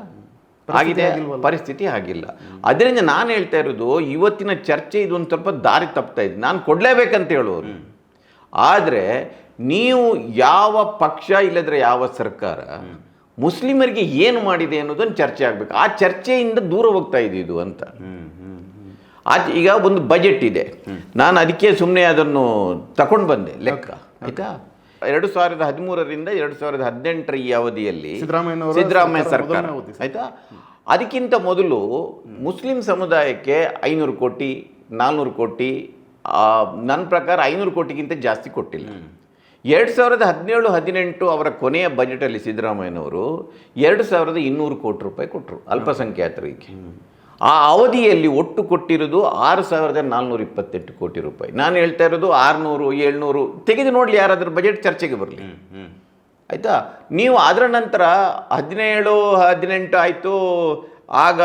ಆಗಿದೆ, ಪರಿಸ್ಥಿತಿ ಆಗಿಲ್ಲ. ಅದರಿಂದ ನಾನು ಹೇಳ್ತಾ ಇರೋದು, ಇವತ್ತಿನ ಚರ್ಚೆ ಇದೊಂದು ಸ್ವಲ್ಪ ದಾರಿ ತಪ್ತಾ ಇದೆ. ನಾನು ಕೊಡಲೇಬೇಕಂತ ಹೇಳೋರು. ಆದರೆ ನೀವು ಯಾವ ಪಕ್ಷ ಇಲ್ಲದ್ರೆ ಯಾವ ಸರ್ಕಾರ ಮುಸ್ಲಿಮರಿಗೆ ಏನು ಮಾಡಿದೆ ಅನ್ನೋದನ್ನು ಚರ್ಚೆ ಆಗಬೇಕು. ಆ ಚರ್ಚೆಯಿಂದ ದೂರ ಹೋಗ್ತಾ ಇದೆ ಇದು ಅಂತ. ಈಗ ಒಂದು ಬಜೆಟ್ ಇದೆ, ನಾನು ಅದಕ್ಕೆ ಸುಮ್ಮನೆ ಅದನ್ನು ತಗೊಂಡು ಬಂದೆ ಲೆಕ್ಕ. ಆಯ್ತಾ? 2013ರಿಂದ 2018 ಈ ಅವಧಿಯಲ್ಲಿ ಸಿದ್ದರಾಮಯ್ಯ ಸರ್ಕಾರ, ಆಯ್ತಾ, ಅದಕ್ಕಿಂತ ಮೊದಲು ಮುಸ್ಲಿಂ ಸಮುದಾಯಕ್ಕೆ 500 ಕೋಟಿ 400 ಕೋಟಿ, ನನ್ನ ಪ್ರಕಾರ 500 ಕೋಟಿಗಿಂತ ಜಾಸ್ತಿ ಕೊಟ್ಟಿಲ್ಲ. 2017-18 ಅವರ ಕೊನೆಯ ಬಜೆಟಲ್ಲಿ ಸಿದ್ದರಾಮಯ್ಯನವರು 2200 ಕೋಟಿ ರೂಪಾಯಿ ಕೊಟ್ಟರು ಅಲ್ಪಸಂಖ್ಯಾತರಿಗೆ. ಆ ಅವಧಿಯಲ್ಲಿ ಒಟ್ಟು ಕೊಟ್ಟಿರೋದು 6428 ಕೋಟಿ ರೂಪಾಯಿ. ನಾನು ಹೇಳ್ತಾ ಇರೋದು 600-700 ತೆಗೆದು ನೋಡಲಿ, ಯಾರಾದ್ರೂ ಬಜೆಟ್ ಚರ್ಚೆಗೆ ಬರಲಿ. ಆಯಿತಾ? ನೀವು ಅದರ ನಂತರ 17-18 ಆಯಿತು, ಆಗ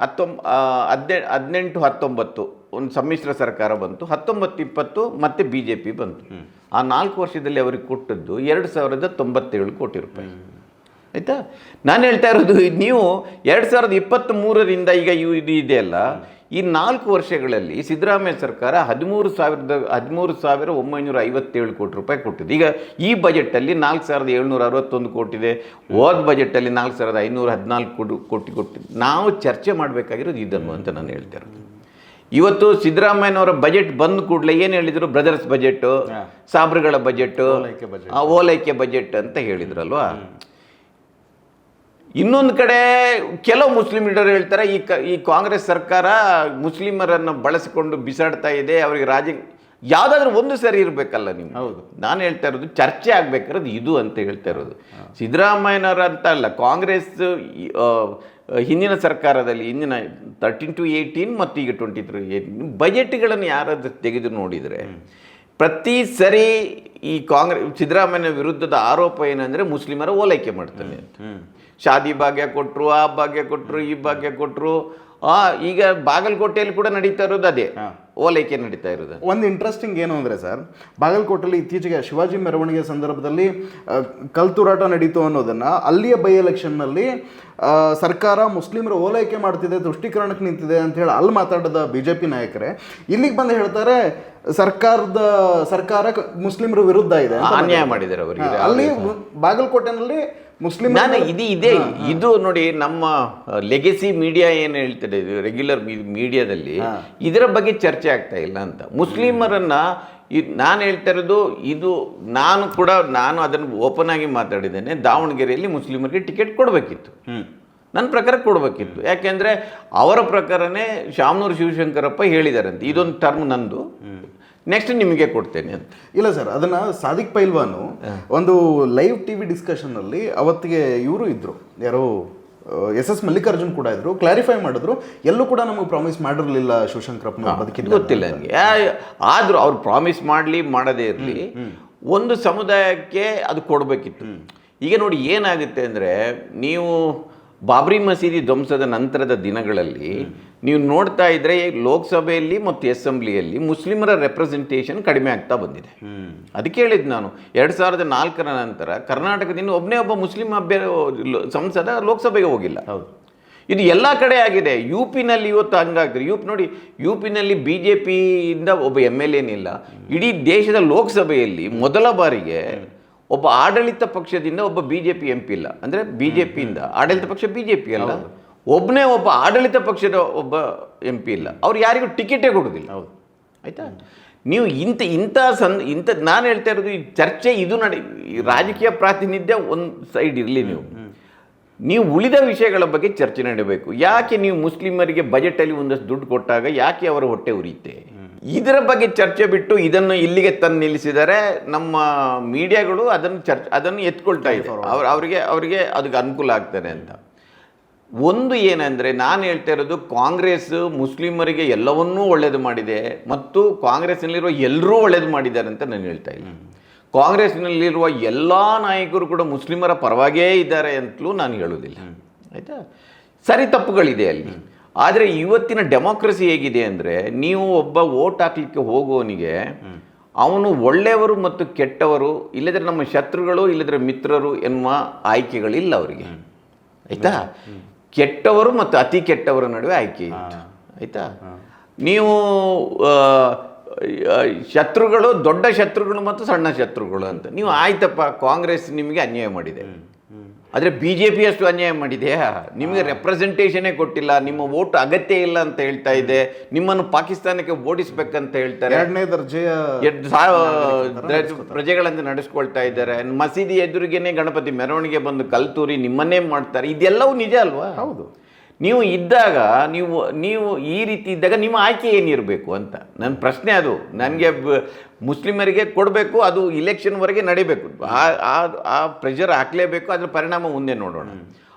18-19 ಒಂದು ಸಮ್ಮಿಶ್ರ ಸರ್ಕಾರ ಬಂತು, 19-20 ಮತ್ತೆ BJP ಬಂತು. ಆ 4 ವರ್ಷದಲ್ಲಿ ಅವರಿಗೆ ಕೊಟ್ಟದ್ದು 2097 ಕೋಟಿ ರೂಪಾಯಿ. ಆಯಿತಾ? ನಾನು ಹೇಳ್ತಾ ಇರೋದು, ನೀವು 2023ರಿಂದ ಈಗ ಇದು ಇದೆಯಲ್ಲ, ಈ 4 ವರ್ಷಗಳಲ್ಲಿ ಸಿದ್ದರಾಮಯ್ಯ ಸರ್ಕಾರ 13,957 ಕೋಟಿ ರೂಪಾಯಿ ಕೊಟ್ಟಿದೆ. ಈಗ ಈ ಬಜೆಟಲ್ಲಿ 4,761 ಕೋಟಿದೆ, ಹೋದ ಬಜೆಟಲ್ಲಿ 4,514 ಕೋಟಿ ಕೊಟ್ಟಿದೆ. ನಾವು ಚರ್ಚೆ ಮಾಡಬೇಕಾಗಿರೋದು ಇದನ್ನು ಅಂತ ನಾನು ಹೇಳ್ತಾ ಇರೋದು. ಇವತ್ತು ಸಿದ್ದರಾಮಯ್ಯನವರ ಬಜೆಟ್ ಬಂದ ಕೂಡಲೇ ಏನು ಹೇಳಿದರು? ಬ್ರದರ್ಸ್ ಬಜೆಟ್, ಸಾಬ್ರುಗಳ ಬಜೆಟ್, ಓಲೈಕೆ ಬಜೆಟ್ ಅಂತ ಹೇಳಿದ್ರಲ್ವಾ. ಇನ್ನೊಂದು ಕಡೆ ಕೆಲವು ಮುಸ್ಲಿಂ ಲೀಡರ್ ಹೇಳ್ತಾರೆ, ಈ ಕಾಂಗ್ರೆಸ್ ಸರ್ಕಾರ ಮುಸ್ಲಿಮರನ್ನು ಬಳಸಿಕೊಂಡು ಬಿಸಾಡ್ತಾ ಇದೆ, ಅವರಿಗೆ ಯಾವುದಾದ್ರೂ ಒಂದು ಸರಿ ಇರಬೇಕಲ್ಲ ನೀವು. ಹೌದು. ನಾನು ಹೇಳ್ತಾ ಇರೋದು ಚರ್ಚೆ ಆಗಬೇಕಾರೋದು ಇದು ಅಂತ ಹೇಳ್ತಾ ಇರೋದು. ಸಿದ್ದರಾಮಯ್ಯನವರ ಅಂತ ಅಲ್ಲ, ಕಾಂಗ್ರೆಸ್ ಹಿಂದಿನ ಸರ್ಕಾರದಲ್ಲಿ, ಹಿಂದಿನ 13-18 ಮತ್ತು ಈಗ 23-18 ಬಜೆಟ್ಗಳನ್ನು ಯಾರಾದ್ರೂ ತೆಗೆದು ನೋಡಿದರೆ, ಪ್ರತಿ ಸರಿ ಈ ಸಿದ್ದರಾಮಯ್ಯನ ವಿರುದ್ಧದ ಆರೋಪ ಏನಂದರೆ ಮುಸ್ಲಿಮರ ಓಲೈಕೆ ಮಾಡ್ತಾನೆ ಅಂತ. ಶಾದಿ ಭಾಗ್ಯ ಕೊಟ್ಟರು, ಆ ಭಾಗ್ಯ ಕೊಟ್ಟರು, ಈ ಭಾಗ್ಯ ಕೊಟ್ಟರು. ಈಗ ಬಾಗಲಕೋಟೆಯಲ್ಲಿ ಕೂಡ ನಡೀತಾ ಇರೋದು ಅದೇ ಓಲೈಕೆ ನಡೀತಾ ಇರೋದು. ಒಂದು ಇಂಟ್ರೆಸ್ಟಿಂಗ್ ಏನು ಅಂದರೆ ಸರ್, ಬಾಗಲಕೋಟೆಯಲ್ಲಿ ಇತ್ತೀಚೆಗೆ ಶಿವಾಜಿ ಮೆರವಣಿಗೆ ಸಂದರ್ಭದಲ್ಲಿ ಕಲ್ತುರಾಟ ನಡೀತು ಅನ್ನೋದನ್ನು, ಅಲ್ಲಿಯ ಬೈ ಎಲೆಕ್ಷನ್ನಲ್ಲಿ ಸರ್ಕಾರ ಮುಸ್ಲಿಮರು ಓಲೈಕೆ ಮಾಡ್ತಿದೆ, ತುಷ್ಟೀಕರಣಕ್ಕೆ ನಿಂತಿದೆ ಅಂತ ಹೇಳಿ ಅಲ್ಲಿ ಮಾತಾಡಿದ BJP ನಾಯಕರೇ ಇಲ್ಲಿಗೆ ಬಂದು ಹೇಳ್ತಾರೆ ಸರ್ಕಾರ ಮುಸ್ಲಿಮರ ವಿರುದ್ಧ ಇದೆ, ಅನ್ಯಾಯ ಮಾಡಿದ್ದಾರೆ ಅವರಿಗೆ. ಅಲ್ಲಿ ಬಾಗಲಕೋಟೆನಲ್ಲಿ ಮುಸ್ಲಿಂ ಇದು ನೋಡಿ, ನಮ್ಮ ಲೆಗೆಸಿ ಮೀಡಿಯಾ ಏನು ಹೇಳ್ತದೆ, ರೆಗ್ಯುಲರ್ ಮೀಡಿಯಾದಲ್ಲಿ ಇದರ ಬಗ್ಗೆ ಚರ್ಚೆ ಆಗ್ತಾ ಇಲ್ಲ ಅಂತ. ಮುಸ್ಲಿಮರನ್ನ ನಾನು ಹೇಳ್ತಾ ಇರೋದು ಇದು, ನಾನು ಅದನ್ನು ಓಪನ್ ಆಗಿ ಮಾತಾಡಿದ್ದೇನೆ. ದಾವಣಗೆರೆಯಲ್ಲಿ ಮುಸ್ಲಿಮರಿಗೆ ಟಿಕೆಟ್ ಕೊಡಬೇಕಿತ್ತು, ನನ್ನ ಪ್ರಕಾರ ಕೊಡಬೇಕಿತ್ತು. ಯಾಕೆಂದರೆ ಅವರ ಪ್ರಕಾರನೇ ಶಾಮನೂರು ಶಿವಶಂಕರಪ್ಪ ಹೇಳಿದಾರಂತೆ, ಇದೊಂದು ಟರ್ಮ್ ನಂದು, ನೆಕ್ಸ್ಟ್ ನಿಮಗೆ ಕೊಡ್ತೇನೆ ಅಂತ. ಇಲ್ಲ ಸರ್, ಅದನ್ನ ಸಾದಿಕ್ ಪೈಲ್ವಾನು ಒಂದು ಲೈವ್ ಟಿವಿ ಡಿಸ್ಕಷನ್ ಅಲ್ಲಿ ಅವತ್ತಿಗೆ ಇವರು ಇದ್ರು, ಯಾರೋ SS ಮಲ್ಲಿಕಾರ್ಜುನ್ ಕೂಡ ಇದ್ರು, ಕ್ಲಾರಿಫೈ ಮಾಡಿದ್ರು, ಎಲ್ಲೂ ಕೂಡ ನಮಗೆ ಪ್ರಾಮಿಸ್ ಮಾಡಿರಲಿಲ್ಲ ಶಿವಶಂಕರಪ್ಪ ಬದುಕಿದ್ದು. ಗೊತ್ತಿಲ್ಲ ನನಗೆ. ಆದರೂ ಅವ್ರು ಪ್ರಾಮಿಸ್ ಮಾಡಲಿ ಮಾಡದೇ ಇರಲಿ, ಒಂದು ಸಮುದಾಯಕ್ಕೆ ಅದು ಕೊಡಬೇಕಿತ್ತು. ಈಗ ನೋಡಿ ಏನಾಗುತ್ತೆ ಅಂದರೆ, ನೀವು ಬಾಬ್ರಿ ಮಸೀದಿ ಧ್ವಂಸದ ನಂತರದ ದಿನಗಳಲ್ಲಿ ನೀವು ನೋಡ್ತಾ ಇದ್ರೆ ಲೋಕಸಭೆಯಲ್ಲಿ ಮತ್ತು ಅಸೆಂಬ್ಲಿಯಲ್ಲಿ ಮುಸ್ಲಿಮರ ರೆಪ್ರೆಸೆಂಟೇಷನ್ ಕಡಿಮೆ ಆಗ್ತಾ ಬಂದಿದೆ. ಅದಕ್ಕೆ ಹೇಳಿದ್ದು ನಾನು, 2004 ನಂತರ ಕರ್ನಾಟಕದಿಂದ ಒಬ್ಬ ಮುಸ್ಲಿಂ ಸಂಸದ ಲೋಕಸಭೆಗೆ ಹೋಗಿಲ್ಲ. ಹೌದು, ಇದು ಎಲ್ಲ ಕಡೆ ಆಗಿದೆ. UP-ನಲ್ಲಿ ಇವತ್ತು ಹಂಗಾಗ್ತದೆ. ನೋಡಿ, UP-ನಲ್ಲಿ BJP-ಯಿಂದ ಒಬ್ಬ MLA ಇಲ್ಲ. ಇಡೀ ದೇಶದ ಲೋಕಸಭೆಯಲ್ಲಿ ಮೊದಲ ಬಾರಿಗೆ ಒಬ್ಬ ಆಡಳಿತ ಪಕ್ಷದಿಂದ ಒಬ್ಬ BJP MP ಇಲ್ಲ. ಅಂದರೆ BJP-ಯಿಂದ ಆಡಳಿತ ಪಕ್ಷ BJP ಅಲ್ಲ, ಒಬ್ಬನೇ ಒಬ್ಬ ಆಡಳಿತ ಪಕ್ಷದ ಒಬ್ಬ MP ಇಲ್ಲ. ಅವ್ರು ಯಾರಿಗೂ ಟಿಕೆಟೇ ಕೊಡೋದಿಲ್ಲ. ಹೌದು, ಆಯಿತಾ? ನೀವು ಇಂಥ ನಾನು ಹೇಳ್ತಾ ಇರೋದು, ಈ ಚರ್ಚೆ ಇದು ರಾಜಕೀಯ ಪ್ರಾತಿನಿಧ್ಯ ಒಂದು ಸೈಡ್ ಇರಲಿ. ನೀವು ಉಳಿದ ವಿಷಯಗಳ ಬಗ್ಗೆ ಚರ್ಚೆ ನಡೆಯಬೇಕು. ಯಾಕೆ ನೀವು ಮುಸ್ಲಿಮರಿಗೆ ಬಜೆಟಲ್ಲಿ ಒಂದಷ್ಟು ದುಡ್ಡು ಕೊಟ್ಟಾಗ ಯಾಕೆ ಅವರ ಹೊಟ್ಟೆ ಉರಿಯುತ್ತೆ? ಇದರ ಬಗ್ಗೆ ಚರ್ಚೆ ಬಿಟ್ಟು ಇದನ್ನು ಇಲ್ಲಿಗೆ ತಂದು ನಿಲ್ಲಿಸಿದರೆ ನಮ್ಮ ಮೀಡಿಯಾಗಳು ಅದನ್ನು ಎತ್ಕೊಳ್ತಾ ಇದ್ದಾರೆ. ಅವರಿಗೆ ಅದಕ್ಕೆ ಅನುಕೂಲ ಆಗ್ತದೆ ಅಂತ. ಒಂದು ಏನಂದರೆ, ನಾನು ಹೇಳ್ತಾ ಇರೋದು, ಕಾಂಗ್ರೆಸ್ ಮುಸ್ಲಿಮರಿಗೆ ಎಲ್ಲವನ್ನೂ ಒಳ್ಳೇದು ಮಾಡಿದೆ ಮತ್ತು ಕಾಂಗ್ರೆಸ್ನಲ್ಲಿರುವ ಎಲ್ಲರೂ ಒಳ್ಳೇದು ಮಾಡಿದ್ದಾರೆ ಅಂತ ನಾನು ಹೇಳ್ತಾ ಇಲ್ಲ. ಕಾಂಗ್ರೆಸ್ನಲ್ಲಿರುವ ಎಲ್ಲ ನಾಯಕರು ಕೂಡ ಮುಸ್ಲಿಮರ ಪರವಾಗೇ ಇದ್ದಾರೆ ಅಂತಲೂ ನಾನು ಹೇಳೋದಿಲ್ಲ. ಆಯಿತಾ? ಸರಿ ತಪ್ಪುಗಳಿದೆ ಅಲ್ಲಿ. ಆದರೆ ಇವತ್ತಿನ ಡೆಮೋಕ್ರಸಿ ಹೇಗಿದೆ ಅಂದರೆ, ನೀವು ಒಬ್ಬ ವೋಟ್ ಹಾಕಲಿಕ್ಕೆ ಹೋಗುವವನಿಗೆ ಅವನು ಒಳ್ಳೆಯವರು ಮತ್ತು ಕೆಟ್ಟವರು, ಇಲ್ಲದ್ರೆ ನಮ್ಮ ಶತ್ರುಗಳು, ಇಲ್ಲದ್ರೆ ಮಿತ್ರರು ಎನ್ನುವ ಆಯ್ಕೆಗಳಿಲ್ಲ ಅವರಿಗೆ. ಆಯಿತಾ? ಕೆಟ್ಟವರು ಮತ್ತು ಅತಿ ಕೆಟ್ಟವರ ನಡುವೆ ಆಯ್ಕೆ ಇತ್ತು. ಆಯಿತಾ? ನೀವು ಶತ್ರುಗಳು, ದೊಡ್ಡ ಶತ್ರುಗಳು ಮತ್ತು ಸಣ್ಣ ಶತ್ರುಗಳು ಅಂತ. ನೀವು ಆಯ್ತಪ್ಪ, ಕಾಂಗ್ರೆಸ್ ನಿಮಗೆ ಅನ್ಯಾಯ ಮಾಡಿದೆ, ಆದರೆ BJP ಅಷ್ಟು ಅನ್ಯಾಯ ಮಾಡಿದೆಯಾ? ನಿಮಗೆ ರೆಪ್ರೆಸೆಂಟೇಷನೇ ಕೊಟ್ಟಿಲ್ಲ, ನಿಮ್ಮ ವೋಟ್ ಅಗತ್ಯ ಇಲ್ಲ ಅಂತ ಹೇಳ್ತಾ ಇದೆ, ನಿಮ್ಮನ್ನು ಪಾಕಿಸ್ತಾನಕ್ಕೆ ಓಡಿಸ್ಬೇಕಂತ ಹೇಳ್ತಾರೆ, 2ನೇ ದರ್ಜೆಯ ಪ್ರಜೆಗಳನ್ನು ನಡೆಸ್ಕೊಳ್ತಾ ಇದ್ದಾರೆ, ಮಸೀದಿ ಎದುರಿಗೇನೆ ಗಣಪತಿ ಮೆರವಣಿಗೆ ಬಂದು ಕಲ್ತೂರಿ ನಿಮ್ಮನ್ನೇ ಮಾಡ್ತಾರೆ. ಇದೆಲ್ಲವೂ ನಿಜ ಅಲ್ವಾ? ಹೌದು. ನೀವು ಇದ್ದಾಗ, ನೀವು ಈ ರೀತಿ ಇದ್ದಾಗ ನಿಮ್ಮ ಆಯ್ಕೆ ಏನಿರಬೇಕು ಅಂತ ನನ್ನ ಪ್ರಶ್ನೆ. ಅದು ನನಗೆ ಮುಸ್ಲಿಮರಿಗೆ ಕೊಡಬೇಕು, ಅದು ಇಲೆಕ್ಷನ್ವರೆಗೆ ನಡಿಬೇಕು, ಆ ಪ್ರೆಷರ್ ಹಾಕಲೇಬೇಕು, ಅದರ ಪರಿಣಾಮ ಮುಂದೆ ನೋಡೋಣ.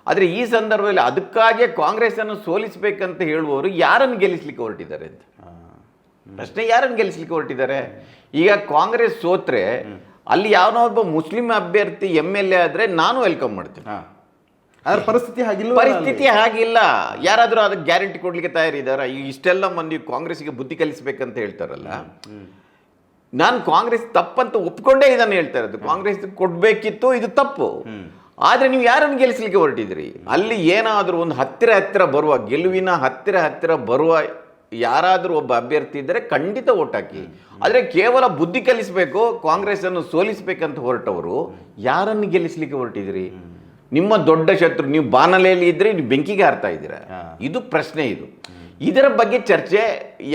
ಆದರೆ ಈ ಸಂದರ್ಭದಲ್ಲಿ ಅದಕ್ಕಾಗಿ ಕಾಂಗ್ರೆಸ್ಸನ್ನು ಸೋಲಿಸಬೇಕಂತ ಹೇಳುವವರು ಯಾರನ್ನು ಗೆಲ್ಲಿಸ್ಲಿಕ್ಕೆ ಹೊರಟಿದ್ದಾರೆ ಅಂತ ಪ್ರಶ್ನೆ. ಯಾರನ್ನು ಗೆಲ್ಲಿಸ್ಲಿಕ್ಕೆ ಹೊರಟಿದ್ದಾರೆ? ಈಗ ಕಾಂಗ್ರೆಸ್ ಸೋತ್ರೆ ಅಲ್ಲಿ ಯಾವನೋ ಒಬ್ಬ ಮುಸ್ಲಿಂ ಅಭ್ಯರ್ಥಿ MLA ಆದರೆ ನಾನು ವೆಲ್ಕಮ್ ಮಾಡ್ತೀನಿ. ಅದರ ಪರಿಸ್ಥಿತಿ ಹಾಗಿಲ್ಲ. ಯಾರಾದರೂ ಅದಕ್ಕೆ ಗ್ಯಾರಂಟಿ ಕೊಡ್ಲಿಕ್ಕೆ ತಯಾರಿದ್ದಾರೆ? ಈಗ ಇಷ್ಟೆಲ್ಲ ಮಂದಿ ಕಾಂಗ್ರೆಸ್ಗೆ ಬುದ್ಧಿ ಕಲಿಸಬೇಕಂತ ಹೇಳ್ತಾರಲ್ಲ, ನಾನು ಕಾಂಗ್ರೆಸ್ ತಪ್ಪಂತ ಒಪ್ಕೊಂಡೇ ಇದನ್ನು ಹೇಳ್ತಾ ಇರೋದು. ಕಾಂಗ್ರೆಸ್ ಕೊಡಬೇಕಿತ್ತು, ಇದು ತಪ್ಪು. ಆದರೆ ನೀವು ಯಾರನ್ನು ಗೆಲ್ಲಿಸಲಿಕ್ಕೆ ಹೊರಟಿದ್ರಿ? ಅಲ್ಲಿ ಏನಾದರೂ ಒಂದು ಹತ್ತಿರ ಬರುವ, ಗೆಲುವಿನ ಹತ್ತಿರ ಬರುವ ಯಾರಾದರೂ ಒಬ್ಬ ಅಭ್ಯರ್ಥಿ ಇದ್ದರೆ ಖಂಡಿತ ಓಟ್ ಹಾಕಿ. ಆದರೆ ಕೇವಲ ಬುದ್ಧಿ ಕಲಿಸಬೇಕು, ಕಾಂಗ್ರೆಸ್ಸನ್ನು ಸೋಲಿಸಬೇಕಂತ ಹೊರಟವರು ಯಾರನ್ನು ಗೆಲ್ಲಿಸಲಿಕ್ಕೆ ಹೊರಟಿದ್ರಿ? ನಿಮ್ಮ ದೊಡ್ಡ ಶತ್ರು, ನೀವು ಬಾನಲೆಯಲ್ಲಿ ಇದ್ದರೆ ನೀವು ಬೆಂಕಿಗೆ ಹಾರ್ತಾ ಇದ್ದೀರಾ. ಇದು ಪ್ರಶ್ನೆ. ಇದರ ಬಗ್ಗೆ ಚರ್ಚೆ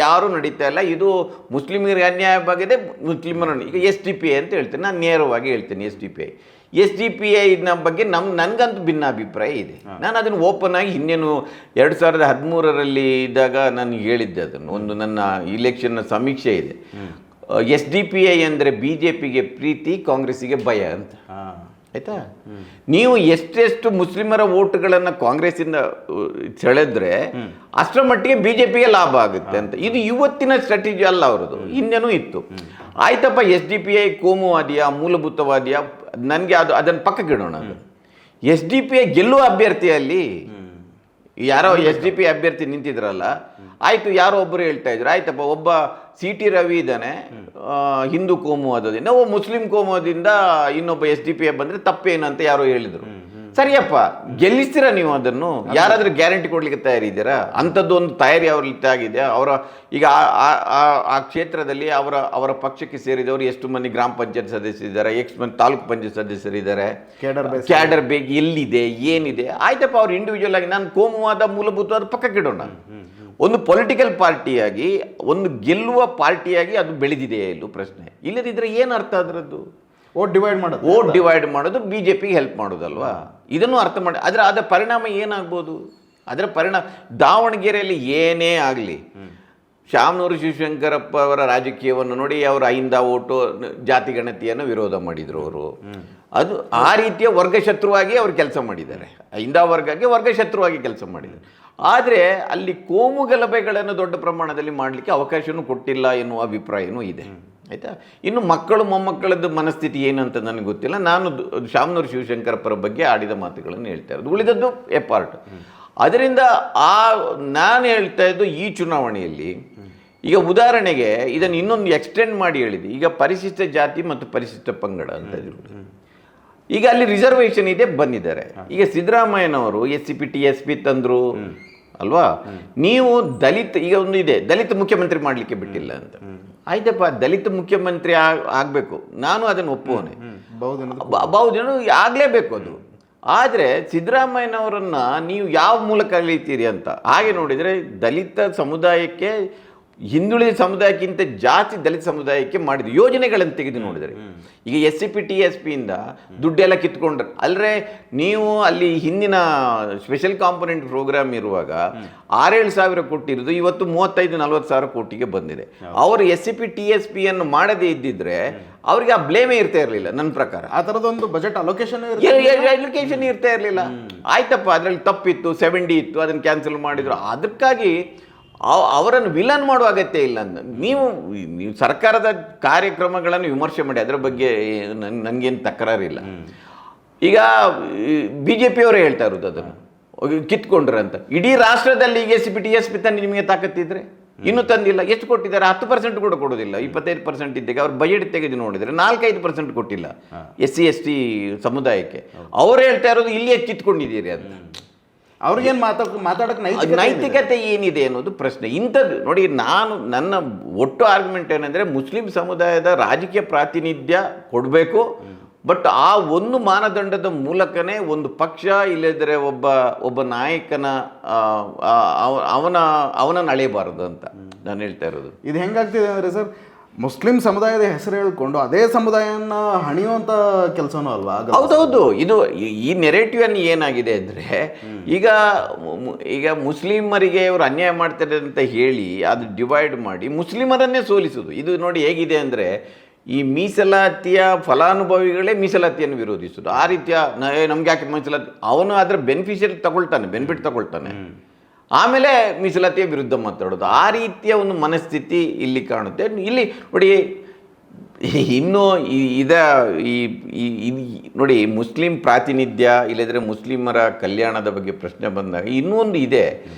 ಯಾರೂ ನಡೀತಾ ಇಲ್ಲ. ಇದು ಮುಸ್ಲಿಮರಿಗೆ ಅನ್ಯಾಯವಾಗಿದೆ, ಮುಸ್ಲಿಮರ. ಈಗ SDPI ಅಂತ ಹೇಳ್ತೇನೆ, ನಾನು ನೇರವಾಗಿ ಹೇಳ್ತೇನೆ. SDPI ಇದನ್ನ ಬಗ್ಗೆ ನನಗಂತೂ ಭಿನ್ನಾಭಿಪ್ರಾಯ ಇದೆ. ನಾನು ಅದನ್ನು ಓಪನ್ ಆಗಿ ಇನ್ನೇನು 2013ರಲ್ಲಿ ಇದ್ದಾಗ ನಾನು ಹೇಳಿದ್ದೆ. ಅದನ್ನು ಒಂದು ನನ್ನ ಇಲೆಕ್ಷನ್ನ ಸಮೀಕ್ಷೆ ಇದೆ. SDPI ಅಂದರೆ BJPಗೆ ಪ್ರೀತಿ, ಕಾಂಗ್ರೆಸ್ಸಿಗೆ ಭಯ ಅಂತ. ಆಯಿತಾ? ನೀವು ಎಷ್ಟೆಷ್ಟು ಮುಸ್ಲಿಮರ ವೋಟ್ಗಳನ್ನು ಕಾಂಗ್ರೆಸ್ಸಿಂದ ಸೆಳೆದ್ರೆ ಅಷ್ಟರ ಮಟ್ಟಿಗೆ BJPಗೆ ಲಾಭ ಆಗುತ್ತೆ ಅಂತ. ಇದು ಇವತ್ತಿನ ಸ್ಟ್ರಾಟಜಿ ಅಲ್ಲ ಅವರದು, ಹಿಂದೆನೂ ಇತ್ತು. ಆಯ್ತಪ್ಪ, SDPI ಕೋಮುವಾದಿಯ, ಮೂಲಭೂತವಾದಿಯ, ನನಗೆ ಅದನ್ನು ಪಕ್ಕಕ್ಕೆ ಇಡೋಣ. SDPI ಗೆಲ್ಲುವ ಅಭ್ಯರ್ಥಿಯಲ್ಲಿ ಯಾರೋ SDPI ಅಭ್ಯರ್ಥಿ ನಿಂತಿದ್ರಲ್ಲ, ಆಯಿತು, ಯಾರೋ ಒಬ್ಬರು ಹೇಳ್ತಾ ಇದ್ರು, ಆಯ್ತಪ್ಪ, ಒಬ್ಬ CT ರವಿ ಇದ್ದಾನೆ ಹಿಂದೂ ಕೋಮುವಾದದಿಂದ, ಒಬ್ಬ ಮುಸ್ಲಿಂ ಕೋಮುವಾದದಿಂದ ಇನ್ನೊಬ್ಬ SDPI ಬಂದರೆ ತಪ್ಪೇನು ಅಂತ ಯಾರೋ ಹೇಳಿದರು. ಸರಿಯಪ್ಪ, ಗೆಲ್ಲಿಸ್ತೀರಾ ನೀವು ಅದನ್ನು? ಯಾರಾದರೂ ಗ್ಯಾರಂಟಿ ಕೊಡ್ಲಿಕ್ಕೆ ತಯಾರಿದ್ದೀರಾ? ಅಂಥದ್ದು ಒಂದು ತಯಾರಿ ಅವ್ರಲ್ಲಿ ಆಗಿದೆ. ಅವರ ಈಗ ಆ ಕ್ಷೇತ್ರದಲ್ಲಿ ಅವರ ಪಕ್ಷಕ್ಕೆ ಸೇರಿದವರು ಎಷ್ಟು ಮಂದಿ ಗ್ರಾಮ ಪಂಚಾಯತ್ ಸದಸ್ಯರಿದ್ದಾರೆ, ಎಷ್ಟು ಮಂದಿ ತಾಲೂಕು ಪಂಚಾಯತ್ ಸದಸ್ಯರಿದ್ದಾರೆ, ಕ್ಯಾಡರ್ ಬೇಗ ಎಲ್ಲಿದೆ, ಏನಿದೆ? ಆಯ್ತಪ್ಪ, ಅವ್ರು ಇಂಡಿವಿಜುವಲ್ ಆಗಿ ನಾನು ಕೋಮುವಾದ, ಮೂಲಭೂತವಾದ ಪಕ್ಕಕ್ಕೆ ಇಡೋಣ. ಒಂದು ಪೊಲಿಟಿಕಲ್ ಪಾರ್ಟಿಯಾಗಿ, ಒಂದು ಗೆಲ್ಲುವ ಪಾರ್ಟಿಯಾಗಿ ಅದು ಬೆಳೆದಿದೆಯೇ ಇಲ್ಲೂ ಪ್ರಶ್ನೆ. ಇಲ್ಲದಿದ್ದರೆ ಏನು ಅರ್ಥ ಅದರದ್ದು? ಓಟ್ ಡಿವೈಡ್ ಮಾಡೋದು BJPಗೆ ಹೆಲ್ಪ್ ಮಾಡೋದಲ್ವಾ? ಇದನ್ನು ಅರ್ಥ ಮಾಡಿ. ಅದರ ಪರಿಣಾಮ ಏನಾಗ್ಬೋದು? ಅದರ ಪರಿಣಾಮ ದಾವಣಗೆರೆಯಲ್ಲಿ ಏನೇ ಆಗಲಿ, ಶಾಮನೂರು ಶಿವಶಂಕರಪ್ಪ ಅವರ ರಾಜಕೀಯವನ್ನು ನೋಡಿ ಅವರು ಅಹಿಂದ ಓಟು ಜಾತಿ ಗಣತಿಯನ್ನು ವಿರೋಧ ಮಾಡಿದರು ಅವರು. ಅದು ಆ ರೀತಿಯ ವರ್ಗಶತ್ರುವಾಗಿ ಅವರು ಕೆಲಸ ಮಾಡಿದ್ದಾರೆ, ಅಹಿಂದ ವರ್ಗಕ್ಕೆ ವರ್ಗಶತ್ರುವಾಗಿ ಕೆಲಸ ಮಾಡಿದ್ದಾರೆ. ಆದರೆ ಅಲ್ಲಿ ಕೋಮು ಗಲಭೆಗಳನ್ನು ದೊಡ್ಡ ಪ್ರಮಾಣದಲ್ಲಿ ಮಾಡಲಿಕ್ಕೆ ಅವಕಾಶವೂ ಕೊಟ್ಟಿಲ್ಲ ಎನ್ನುವ ಅಭಿಪ್ರಾಯವೂ ಇದೆ. ಆಯಿತಾ, ಇನ್ನು ಮಕ್ಕಳು ಮೊಮ್ಮಕ್ಕಳದ್ದು ಮನಸ್ಥಿತಿ ಏನಂತ ನನಗೆ ಗೊತ್ತಿಲ್ಲ. ನಾನು ಶಾಮನೂರು ಶಿವಶಂಕರಪ್ಪರ ಬಗ್ಗೆ ಆಡಿದ ಮಾತುಗಳನ್ನು ಹೇಳ್ತಾ ಇರೋದು, ಉಳಿದದ್ದು ಎ ಪಾರ್ಟ್. ಅದರಿಂದ ನಾನು ಹೇಳ್ತಾ ಇದ್ದು ಈ ಚುನಾವಣೆಯಲ್ಲಿ ಈಗ ಉದಾಹರಣೆಗೆ ಇದನ್ನು ಇನ್ನೊಂದು ಎಕ್ಸ್ಟೆಂಡ್ ಮಾಡಿ ಹೇಳಿದೆ. ಈಗ ಪರಿಶಿಷ್ಟ ಜಾತಿ ಮತ್ತು ಪರಿಶಿಷ್ಟ ಪಂಗಡ ಅಂತ ಇದ್ರು, ಈಗ ಅಲ್ಲಿ ರಿಸರ್ವೇಷನ್ ಇದೆ ಬಂದಿದ್ದಾರೆ. ಈಗ ಸಿದ್ದರಾಮಯ್ಯನವರು SCP TSP ತಂದರು ಅಲ್ವಾ, ನೀವು ದಲಿತ ಈಗ ಒಂದು ಇದೆ ದಲಿತ ಮುಖ್ಯಮಂತ್ರಿ ಮಾಡಲಿಕ್ಕೆ ಬಿಟ್ಟಿಲ್ಲ ಅಂತ. ಆಯ್ತಪ್ಪ, ದಲಿತ ಮುಖ್ಯಮಂತ್ರಿ ಆಗಬೇಕು, ನಾನು ಅದನ್ನು ಒಪ್ಪುವನೆ, ಬಹುಜನ ಆಗಲೇಬೇಕು ಅದು. ಆದರೆ ಸಿದ್ದರಾಮಯ್ಯನವರನ್ನ ನೀವು ಯಾವ ಮೂಲಕ ಕಳೀತೀರಿ ಅಂತ ಹಾಗೆ ನೋಡಿದರೆ ದಲಿತ ಸಮುದಾಯಕ್ಕೆ, ಹಿಂದುಳಿದ ಸಮುದಾಯಕ್ಕಿಂತ ಜಾಸ್ತಿ ದಲಿತ ಸಮುದಾಯಕ್ಕೆ ಮಾಡಿದ ಯೋಜನೆಗಳನ್ನು ತೆಗೆದು ನೋಡಿದರೆ, ಈಗ SCP TSP ಇಂದ ದುಡ್ಡೆಲ್ಲ ಕಿತ್ಕೊಂಡ್ರೆ ಅಲ್ಲರೆ ನೀವು ಅಲ್ಲಿ ಹಿಂದಿನ ಸ್ಪೆಷಲ್ ಕಾಂಪೊನೆಂಟ್ ಪ್ರೋಗ್ರಾಮ್ ಇರುವಾಗ 6-7 ಸಾವಿರ ಕೊಟ್ಟಿರೋದು ಇವತ್ತು 35-40 ಸಾವಿರ ಕೋಟಿಗೆ ಬಂದಿದೆ. ಅವರು SCP TSP ಅನ್ನು ಮಾಡದೇ ಇದ್ದಿದ್ರೆ ಅವ್ರಿಗೆ ಆ ಬ್ಲೇಮೇ ಇರ್ತಾ ಇರಲಿಲ್ಲ. ನನ್ನ ಪ್ರಕಾರ ಆ ಥರದೊಂದು ಬಜೆಟ್ ಅಲೋಕೇಶನ್ ಇರ್ತಾ ಇರಲಿಲ್ಲ. ಆಯ್ತಪ್ಪ, ಅದರಲ್ಲಿ ತಪ್ಪಿತ್ತು, 70 ಇತ್ತು, ಅದನ್ನು ಕ್ಯಾನ್ಸಲ್ ಮಾಡಿದ್ರು. ಅದಕ್ಕಾಗಿ ಅವರನ್ನು ವಿಲನ್ ಮಾಡುವ ಅಗತ್ಯ ಇಲ್ಲ. ನೀವು ಸರ್ಕಾರದ ಕಾರ್ಯಕ್ರಮಗಳನ್ನು ವಿಮರ್ಶೆ ಮಾಡಿ, ಅದರ ಬಗ್ಗೆ ನನಗೇನು ತಕರಾರಿಲ್ಲ. ಈಗ BJP ಅವರೇ ಹೇಳ್ತಾ ಇರೋದು ಅದನ್ನು ಕಿತ್ಕೊಂಡ್ರಂತ. ಇಡೀ ರಾಷ್ಟ್ರದಲ್ಲಿ ಈಗ SCP TSP ತಂದು ನಿಮಗೆ ತಾಕತ್ತಿದ್ರೆ ಇನ್ನೂ ತಂದಿಲ್ಲ. ಎಷ್ಟು ಕೊಟ್ಟಿದ್ದಾರೆ? 10% ಕೂಡ ಕೊಡೋದಿಲ್ಲ. 25% ಇದ್ದಾಗ ಅವ್ರ ಬಜೆಟ್ ತೆಗೆದು ನೋಡಿದರೆ 4-5% ಕೊಟ್ಟಿಲ್ಲ SC ST ಸಮುದಾಯಕ್ಕೆ. ಅವರು ಹೇಳ್ತಾ ಇರೋದು ಇಲ್ಲಿಯೇ ಕಿತ್ಕೊಂಡಿದ್ದೀರಿ ಅಂತ. ಅವ್ರಿಗೇನು ಮಾತಾಡೋಕೆ ನೈತಿಕತೆ ಏನಿದೆ ಅನ್ನೋದು ಪ್ರಶ್ನೆ. ಇಂಥದ್ದು ನೋಡಿ, ನನ್ನ ಒಟ್ಟು ಆರ್ಗ್ಯುಮೆಂಟ್ ಏನಂದರೆ ಮುಸ್ಲಿಂ ಸಮುದಾಯದ ರಾಜಕೀಯ ಪ್ರಾತಿನಿಧ್ಯ ಕೊಡಬೇಕು, ಬಟ್ ಆ ಒಂದು ಮಾನದಂಡದ ಮೂಲಕನೇ ಒಂದು ಪಕ್ಷ ಇಲ್ಲದ್ರೆ ಒಬ್ಬ ನಾಯಕನ ಅವನನ್ನು ಅಳೆಯಬಾರದು ಅಂತ ನಾನು ಹೇಳ್ತಾ ಇರೋದು. ಇದು ಹೆಂಗಾಗ್ತಿದೆ ಅಂದರೆ ಸರ್, ಮುಸ್ಲಿಂ ಸಮುದಾಯದ ಹೆಸರು ಹೇಳ್ಕೊಂಡು ಅದೇ ಸಮುದಾಯನ ಹಣಿಯುವಂಥ ಕೆಲಸನೂ ಅಲ್ವಾ? ಹೌದೌದು. ಇದು ಈ ನೆರೇಟಿವ್ ಅನ್ನು ಏನಾಗಿದೆ ಅಂದರೆ, ಈಗ ಮುಸ್ಲಿಮರಿಗೆ ಇವರು ಅನ್ಯಾಯ ಮಾಡ್ತಾರೆ ಅಂತ ಹೇಳಿ ಅದು ಡಿವೈಡ್ ಮಾಡಿ ಮುಸ್ಲಿಮರನ್ನೇ ಸೋಲಿಸೋದು. ಇದು ನೋಡಿ ಹೇಗಿದೆ ಅಂದರೆ, ಈ ಮೀಸಲಾತಿಯ ಫಲಾನುಭವಿಗಳೇ ಮೀಸಲಾತಿಯನ್ನು ವಿರೋಧಿಸೋದು. ಆ ರೀತಿಯ ನಮ್ಗೆ ಯಾಕೆ ಮೀಸಲಾತಿ, ಅವನು ಅದರ ಬೆನಿಫಿಟ್ ತಗೊಳ್ತಾನೆ, ಆಮೇಲೆ ಮೀಸಲಾತಿಯ ವಿರುದ್ಧ ಮಾತಾಡೋದು. ಆ ರೀತಿಯ ಒಂದು ಮನಸ್ಥಿತಿ ಇಲ್ಲಿ ಕಾಣುತ್ತೆ. ಇಲ್ಲಿ ನೋಡಿ, ಇನ್ನೂ ನೋಡಿ ಮುಸ್ಲಿಂ ಪ್ರಾತಿನಿಧ್ಯ ಇಲ್ಲದ್ರೆ ಮುಸ್ಲಿಮರ ಕಲ್ಯಾಣದ ಬಗ್ಗೆ ಪ್ರಶ್ನೆ ಬಂದಾಗ ಇನ್ನೊಂದು ಇದೆ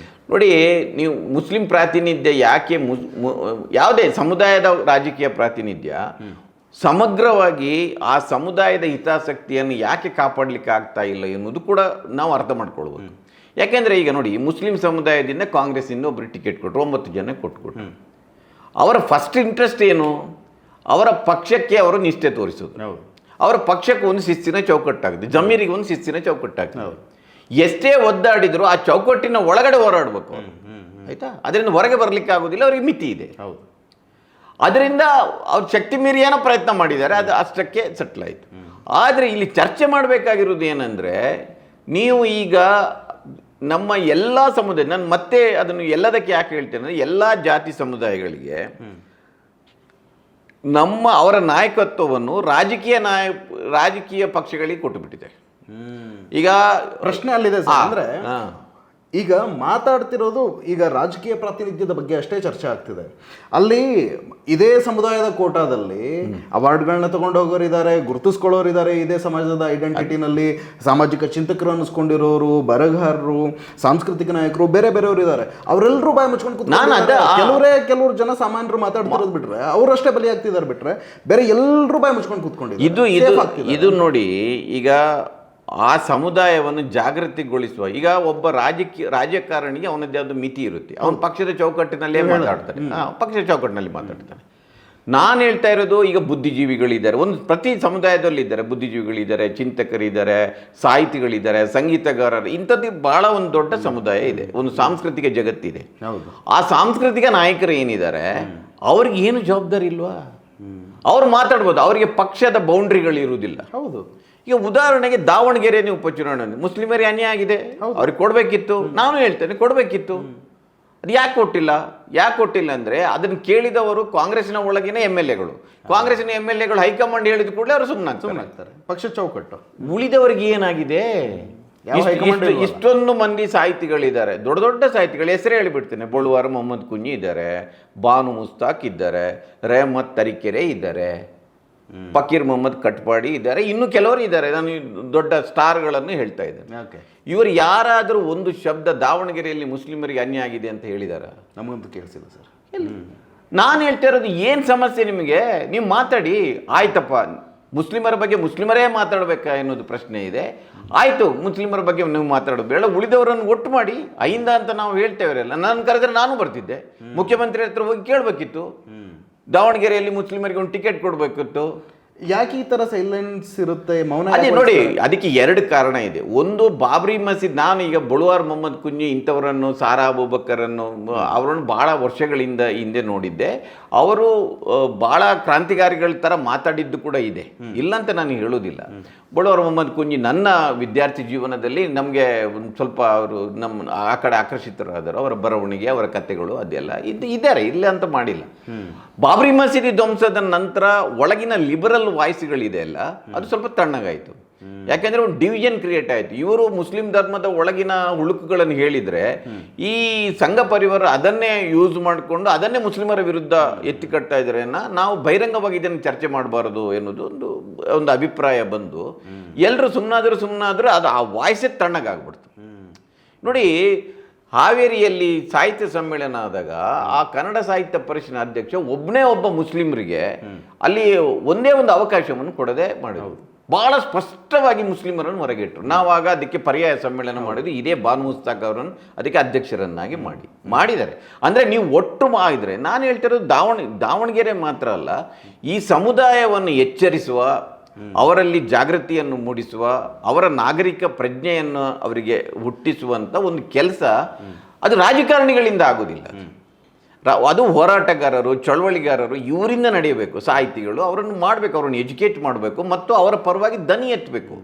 ನೋಡಿ. ನೀವು ಮುಸ್ಲಿಂ ಪ್ರಾತಿನಿಧ್ಯ ಯಾಕೆ ಯಾವುದೇ ಸಮುದಾಯದ ರಾಜಕೀಯ ಪ್ರಾತಿನಿಧ್ಯ ಸಮಗ್ರವಾಗಿ ಆ ಸಮುದಾಯದ ಹಿತಾಸಕ್ತಿಯನ್ನು ಯಾಕೆ ಕಾಪಾಡಲಿಕ್ಕೆ ಆಗ್ತಾ ಇಲ್ಲ ಎನ್ನುವುದು ಕೂಡ ನಾವು ಅರ್ಥ ಮಾಡ್ಕೊಳ್ಬೋದು. ಯಾಕೆಂದರೆ ಈಗ ನೋಡಿ, ಮುಸ್ಲಿಂ ಸಮುದಾಯದಿಂದ ಕಾಂಗ್ರೆಸ್ಸಿಂದ ಒಬ್ಬರು ಟಿಕೆಟ್ ಕೊಟ್ಟರು, 9 ಜನ ಕೊಟ್ಕೊಟ್ರು. ಅವರ ಫಸ್ಟ್ ಇಂಟ್ರೆಸ್ಟ್ ಏನು? ಅವರ ಪಕ್ಷಕ್ಕೆ ಅವರು ನಿಷ್ಠೆ ತೋರಿಸೋದು. ಅವರ ಪಕ್ಷಕ್ಕೆ ಒಂದು ಶಿಸ್ತಿನ ಚೌಕಟ್ಟಾಗುತ್ತೆ, ಜಮೀರಿಗೆ ಒಂದು ಶಿಸ್ತಿನ ಚೌಕಟ್ಟಾಗುತ್ತೆ. ಎಷ್ಟೇ ಒದ್ದಾಡಿದ್ರು ಆ ಚೌಕಟ್ಟಿನ ಒಳಗಡೆ ಹೋರಾಡಬೇಕು, ಆಯಿತಾ? ಅದರಿಂದ ಹೊರಗೆ ಬರಲಿಕ್ಕೆ ಆಗೋದಿಲ್ಲ, ಅವರಿಗೆ ಮಿತಿ ಇದೆ. ಅದರಿಂದ ಅವ್ರು ಶಕ್ತಿ ಮೀರಿ ಏನೋ ಪ್ರಯತ್ನ ಮಾಡಿದ್ದಾರೆ, ಅದು ಅಷ್ಟಕ್ಕೆ ಸೆಟ್ಲ್ ಆಯಿತು. ಆದರೆ ಇಲ್ಲಿ ಚರ್ಚೆ ಮಾಡಬೇಕಾಗಿರೋದು ಏನಂದರೆ, ನೀವು ಈಗ ನಮ್ಮ ಎಲ್ಲ ಸಮುದಾಯ, ನಾನು ಮತ್ತೆ ಅದನ್ನು ಎಲ್ಲದಕ್ಕೆ ಯಾಕೆ ಹೇಳ್ತೇನೆ ಅಂದರೆ, ಎಲ್ಲ ಜಾತಿ ಸಮುದಾಯಗಳಿಗೆ ಅವರ ನಾಯಕತ್ವವನ್ನು ರಾಜಕೀಯ ಪಕ್ಷಗಳಿಗೆ ಕೊಟ್ಟುಬಿಟ್ಟಿದೆ. ಈಗ ಪ್ರಶ್ನೆ ಅಲ್ಲಿದೆ ಸರ್, ಅಂದರೆ ಈಗ ಮಾತಾಡ್ತಿರೋದು ಈಗ ರಾಜಕೀಯ ಪ್ರಾತಿನಿಧ್ಯದ ಬಗ್ಗೆ ಅಷ್ಟೇ ಚರ್ಚೆ ಆಗ್ತಿದೆ. ಅಲ್ಲಿ ಇದೇ ಸಮುದಾಯದ ಕೋಟಾದಲ್ಲಿ ಅವಾರ್ಡ್ಗಳನ್ನ ತಗೊಂಡು ಹೋಗೋರಿದ್ದಾರೆ, ಗುರುತಿಸ್ಕೊಳ್ಳೋರಿದ್ದಾರೆ. ಇದೇ ಸಮಾಜದ ಐಡೆಂಟಿಟಿನಲ್ಲಿ ಸಾಮಾಜಿಕ ಚಿಂತಕರು ಅನ್ನಿಸ್ಕೊಂಡಿರೋರು, ಬರಹಗಾರರು, ಸಾಂಸ್ಕೃತಿಕ ನಾಯಕರು, ಬೇರೆ ಬೇರೆಯವರು ಇದ್ದಾರೆ. ಅವರೆಲ್ಲರೂ ಬಾಯಿ ಮುಚ್ಕೊಂಡು ಕೆಲವರು ಜನ ಸಾಮಾನ್ಯರು ಮಾತಾಡ್ತಿರೋದು ಬಿಟ್ರೆ, ಅವರಷ್ಟೇ ಬಲಿಯಾಗ್ತಿದ್ದಾರೆ ಬಿಟ್ರೆ ಬೇರೆ ಎಲ್ಲರೂ ಬಾಯಿ ಮುಚ್ಕೊಂಡು ಕೂತ್ಕೊಂಡಿದ್ದಾರೆ. ಇದು ನೋಡಿ, ಈಗ ಆ ಸಮುದಾಯವನ್ನು ಜಾಗೃತಿಗೊಳಿಸುವ, ಈಗ ಒಬ್ಬ ರಾಜಕಾರಣಿಗೆ ಅವನದ್ದೇ ಆದ ಮಿತಿ ಇರುತ್ತೆ. ಅವನ ಪಕ್ಷದ ಚೌಕಟ್ಟಿನಲ್ಲೇ ಮಾತಾಡ್ತಾನೆ, ಪಕ್ಷದ ಚೌಕಟ್ಟಿನಲ್ಲಿ ಮಾತಾಡ್ತಾನೆ. ನಾನು ಹೇಳ್ತಾ ಇರೋದು, ಈಗ ಬುದ್ಧಿಜೀವಿಗಳಿದ್ದಾರೆ, ಪ್ರತಿ ಸಮುದಾಯದಲ್ಲಿದ್ದಾರೆ, ಬುದ್ಧಿಜೀವಿಗಳಿದ್ದಾರೆ, ಚಿಂತಕರಿದ್ದಾರೆ, ಸಾಹಿತಿಗಳಿದ್ದಾರೆ, ಸಂಗೀತಗಾರರು, ಇಂಥದ್ದು ಬಹಳ ಒಂದು ದೊಡ್ಡ ಸಮುದಾಯ ಇದೆ, ಒಂದು ಸಾಂಸ್ಕೃತಿಕ ಜಗತ್ತಿದೆ. ಆ ಸಾಂಸ್ಕೃತಿಕ ನಾಯಕರು ಏನಿದ್ದಾರೆ ಅವ್ರಿಗೆ ಏನು ಜವಾಬ್ದಾರಿ ಇಲ್ವಾ? ಅವ್ರು ಮಾತಾಡ್ಬೋದು, ಅವರಿಗೆ ಪಕ್ಷದ ಬೌಂಡ್ರಿಗಳು ಇರುವುದಿಲ್ಲ. ಹೌದು. ಈಗ ಉದಾಹರಣೆಗೆ ದಾವಣಗೆರೆ ಉಪಚುನಾವಣೆ ಮುಸ್ಲಿಮರಿಗೆ ಅನ್ಯಾಯ ಆಗಿದೆ, ಅವ್ರಿಗೆ ಕೊಡಬೇಕಿತ್ತು. ನಾನು ಹೇಳ್ತೇನೆ ಕೊಡಬೇಕಿತ್ತು. ಅದು ಯಾಕೆ ಕೊಟ್ಟಿಲ್ಲ? ಯಾಕೆ ಕೊಟ್ಟಿಲ್ಲ ಅಂದರೆ ಅದನ್ನು ಕೇಳಿದವರು ಕಾಂಗ್ರೆಸ್ನ ಒಳಗಿನ ಎಮ್ ಎಲ್ ಎಗಳು. ಕಾಂಗ್ರೆಸ್ನ ಎಮ್ ಎಲ್ ಎಗಳು ಹೈಕಮಾಂಡ್ ಹೇಳಿದ ಕೂಡಲೇ ಅವರು ಸುಮ್ಮನಾಗ್ತಾರೆ. ಪಕ್ಷ ಚೌಕಟ್ಟು. ಉಳಿದವರಿಗೆ ಏನಾಗಿದೆ? ಇಷ್ಟೊಂದು ಮಂದಿ ಸಾಹಿತಿಗಳಿದ್ದಾರೆ, ದೊಡ್ಡ ದೊಡ್ಡ ಸಾಹಿತಿಗಳು ಹೆಸರು ಹೇಳಿಬಿಡ್ತೇನೆ. ಬೊಳುವಾರ ಮೊಹಮ್ಮದ್ ಕುಂಜಿ ಇದ್ದಾರೆ, ಬಾನು ಮುಸ್ತಾಕ್ ಇದ್ದಾರೆ, ರೆಹಮತ್ ತರೀಕೆರೆ ಇದ್ದಾರೆ, ಫಕೀರ್ ಮೊಹಮ್ಮದ್ ಕಟ್ಪಾಡಿ ಇದ್ದಾರೆ, ಇನ್ನು ಕೆಲವರು ಇದ್ದಾರೆ. ನಾನು ದೊಡ್ಡ ಸ್ಟಾರ್ಗಳನ್ನು ಹೇಳ್ತಾ ಇದ್ದೇನೆ. ಇವರು ಯಾರಾದರೂ ಒಂದು ಶಬ್ದ ದಾವಣಗೆರೆಯಲ್ಲಿ ಮುಸ್ಲಿಮರಿಗೆ ಅನ್ಯಾಯ ಆಗಿದೆ ಅಂತ ಹೇಳಿದಾರ? ನಮಗಂತೂ ಕೇಳಿಸಿಲ್ಲ ಸರ್. ನಾನು ಹೇಳ್ತಾ ಇರೋದು, ಏನು ಸಮಸ್ಯೆ ನಿಮಗೆ? ನೀವು ಮಾತಾಡಿ, ಆಯ್ತಪ್ಪ ಮುಸ್ಲಿಮರ ಬಗ್ಗೆ ಮುಸ್ಲಿಮರೇ ಮಾತಾಡಬೇಕಾ ಅನ್ನೋದು ಪ್ರಶ್ನೆ ಇದೆ. ಆಯಿತು, ಮುಸ್ಲಿಮರ ಬಗ್ಗೆ ನೀವು ಮಾತಾಡೋದು ಬೇಡ, ಉಳಿದವರನ್ನು ಒಟ್ಟು ಮಾಡಿ ಐಂದ ಅಂತ ನಾವು ಹೇಳ್ತೇವರೆಲ್ಲ. ನಾನು ಕರೆದ್ರೆ ನಾನು ಬರ್ತಿದ್ದೆ, ಮುಖ್ಯಮಂತ್ರಿ ಹತ್ರ ಹೋಗಿ ಕೇಳಬೇಕಿತ್ತು, ದಾವಣಗೆರೆಯಲ್ಲಿ ಮುಸ್ಲಿಮರಿಗೆ ಒಂದು ಟಿಕೆಟ್ ಕೊಡಬೇಕಿತ್ತು. ಯಾಕೆ ಈ ತರ ಸೈಲೆನ್ಸ್ ಇರುತ್ತೆ, ಮೌನ? ಅದೇ ನೋಡಿ, ಅದಕ್ಕೆ ಎರಡು ಕಾರಣ ಇದೆ. ಒಂದು, ಬಾಬ್ರಿ ಮಸೀದ್. ನಾನು ಈಗ ಬೊಳುವಾರ್ ಮೊಹಮ್ಮದ್ ಕುಂಜಿ ಇಂಥವರನ್ನು, ಸಾರಾ ಅಬೂಬಕ್ಕರನ್ನು, ಅವರನ್ನು ಭಾಳ ವರ್ಷಗಳಿಂದ ಹಿಂದೆ ನೋಡಿದ್ದೆ. ಅವರು ಭಾಳ ಕ್ರಾಂತಿಕಾರಿಗಳ ಥರ ಮಾತಾಡಿದ್ದು ಕೂಡ ಇದೆ, ಇಲ್ಲಂತ ನಾನು ಹೇಳೋದಿಲ್ಲ. ಬೊಳುವಾರ್ ಮೊಹಮ್ಮದ್ ಕುಂಜಿ ನನ್ನ ವಿದ್ಯಾರ್ಥಿ ಜೀವನದಲ್ಲಿ ನಮಗೆ ಒಂದು ಸ್ವಲ್ಪ ಅವರು ನಮ್ಮ ಆ ಕಡೆ ಆಕರ್ಷಿತರಾದರು. ಅವರ ಬರವಣಿಗೆ, ಅವರ ಕಥೆಗಳು ಅದೆಲ್ಲ ಇದ್ದಾರೆ, ಇಲ್ಲ ಅಂತ ಮಾಡಿಲ್ಲ. ಬಾಬ್ರಿ ಮಸೀದಿ ಧ್ವಂಸದ ನಂತರ ಒಳಗಿನ ಲಿಬರಲ್ ವಾಯ್ಸ್ಗಳಿದೆ ಅಲ್ಲ, ಅದು ಸ್ವಲ್ಪ ತಣ್ಣಗಾಯಿತು. ಯಾಕೆಂದ್ರೆ ಒಂದು ಡಿವಿಷನ್ ಕ್ರಿಯೇಟ್ ಆಯಿತು. ಇವರು ಮುಸ್ಲಿಂ ಧರ್ಮದ ಒಳಗಿನ ಹುಳುಕುಗಳನ್ನು ಹೇಳಿದರೆ ಈ ಸಂಘ ಪರಿವಾರ ಅದನ್ನೇ ಯೂಸ್ ಮಾಡಿಕೊಂಡು ಅದನ್ನೇ ಮುಸ್ಲಿಮರ ವಿರುದ್ಧ ಎತ್ತಿಕಟ್ತಾ ಇದ್ದಾರೆ. ನಾವು ಬಹಿರಂಗವಾಗಿ ಇದನ್ನು ಚರ್ಚೆ ಮಾಡಬಾರದು ಎನ್ನುವುದು ಒಂದು ಅಭಿಪ್ರಾಯ ಬಂದು ಎಲ್ಲರೂ ಸುಮ್ಮನಾದರೂ ಅದು ಆ ವಾಯ್ಸೇ ತಣ್ಣಗಾಗ್ಬಿಡ್ತು. ನೋಡಿ, ಹಾವೇರಿಯಲ್ಲಿ ಸಾಹಿತ್ಯ ಸಮ್ಮೇಳನ ಆದಾಗ ಆ ಕನ್ನಡ ಸಾಹಿತ್ಯ ಪರಿಷತ್ನ ಅಧ್ಯಕ್ಷ ಒಬ್ಬ ಮುಸ್ಲಿಮರಿಗೆ ಅಲ್ಲಿ ಒಂದೇ ಒಂದು ಅವಕಾಶವನ್ನು ಕೊಡದೆ ಮಾಡಿದ್ರು. ಭಾಳ ಸ್ಪಷ್ಟವಾಗಿ ಮುಸ್ಲಿಮರನ್ನು ಹೊರಗಿಟ್ಟರು. ನಾವಾಗ ಅದಕ್ಕೆ ಪರ್ಯಾಯ ಸಮ್ಮೇಳನ ಮಾಡಿದ್ವಿ. ಇದೇ ಬಾನು ಮುಸ್ತಾಕ್ ಅವರನ್ನು ಅದಕ್ಕೆ ಅಧ್ಯಕ್ಷರನ್ನಾಗಿ ಮಾಡಿದ್ದಾರೆ. ಅಂದರೆ ನೀವು ಒಟ್ಟು ಮಾಡಿದರೆ, ನಾನು ಹೇಳ್ತಿರೋದು ದಾವಣಗೆರೆ ಮಾತ್ರ ಅಲ್ಲ, ಈ ಸಮುದಾಯವನ್ನು ಎಚ್ಚರಿಸುವ, ಅವರಲ್ಲಿ ಜಾಗೃತಿಯನ್ನು ಮೂಡಿಸುವ, ಅವರ ನಾಗರಿಕ ಪ್ರಜ್ಞೆಯನ್ನು ಅವರಿಗೆ ಹುಟ್ಟಿಸುವಂಥ ಒಂದು ಕೆಲಸ ಅದು ರಾಜಕಾರಣಿಗಳಿಂದ ಆಗೋದಿಲ್ಲ. ಅದು ಹೋರಾಟಗಾರರು, ಚಳವಳಿಗಾರರು, ಇವರಿಂದ ನಡೆಯಬೇಕು. ಸಾಹಿತಿಗಳು ಅವರನ್ನು ಮಾಡಬೇಕು, ಅವರನ್ನು ಎಜುಕೇಟ್ ಮಾಡಬೇಕು ಮತ್ತು ಅವರ ಪರವಾಗಿ ದನಿ ಎತ್ತಬೇಕು.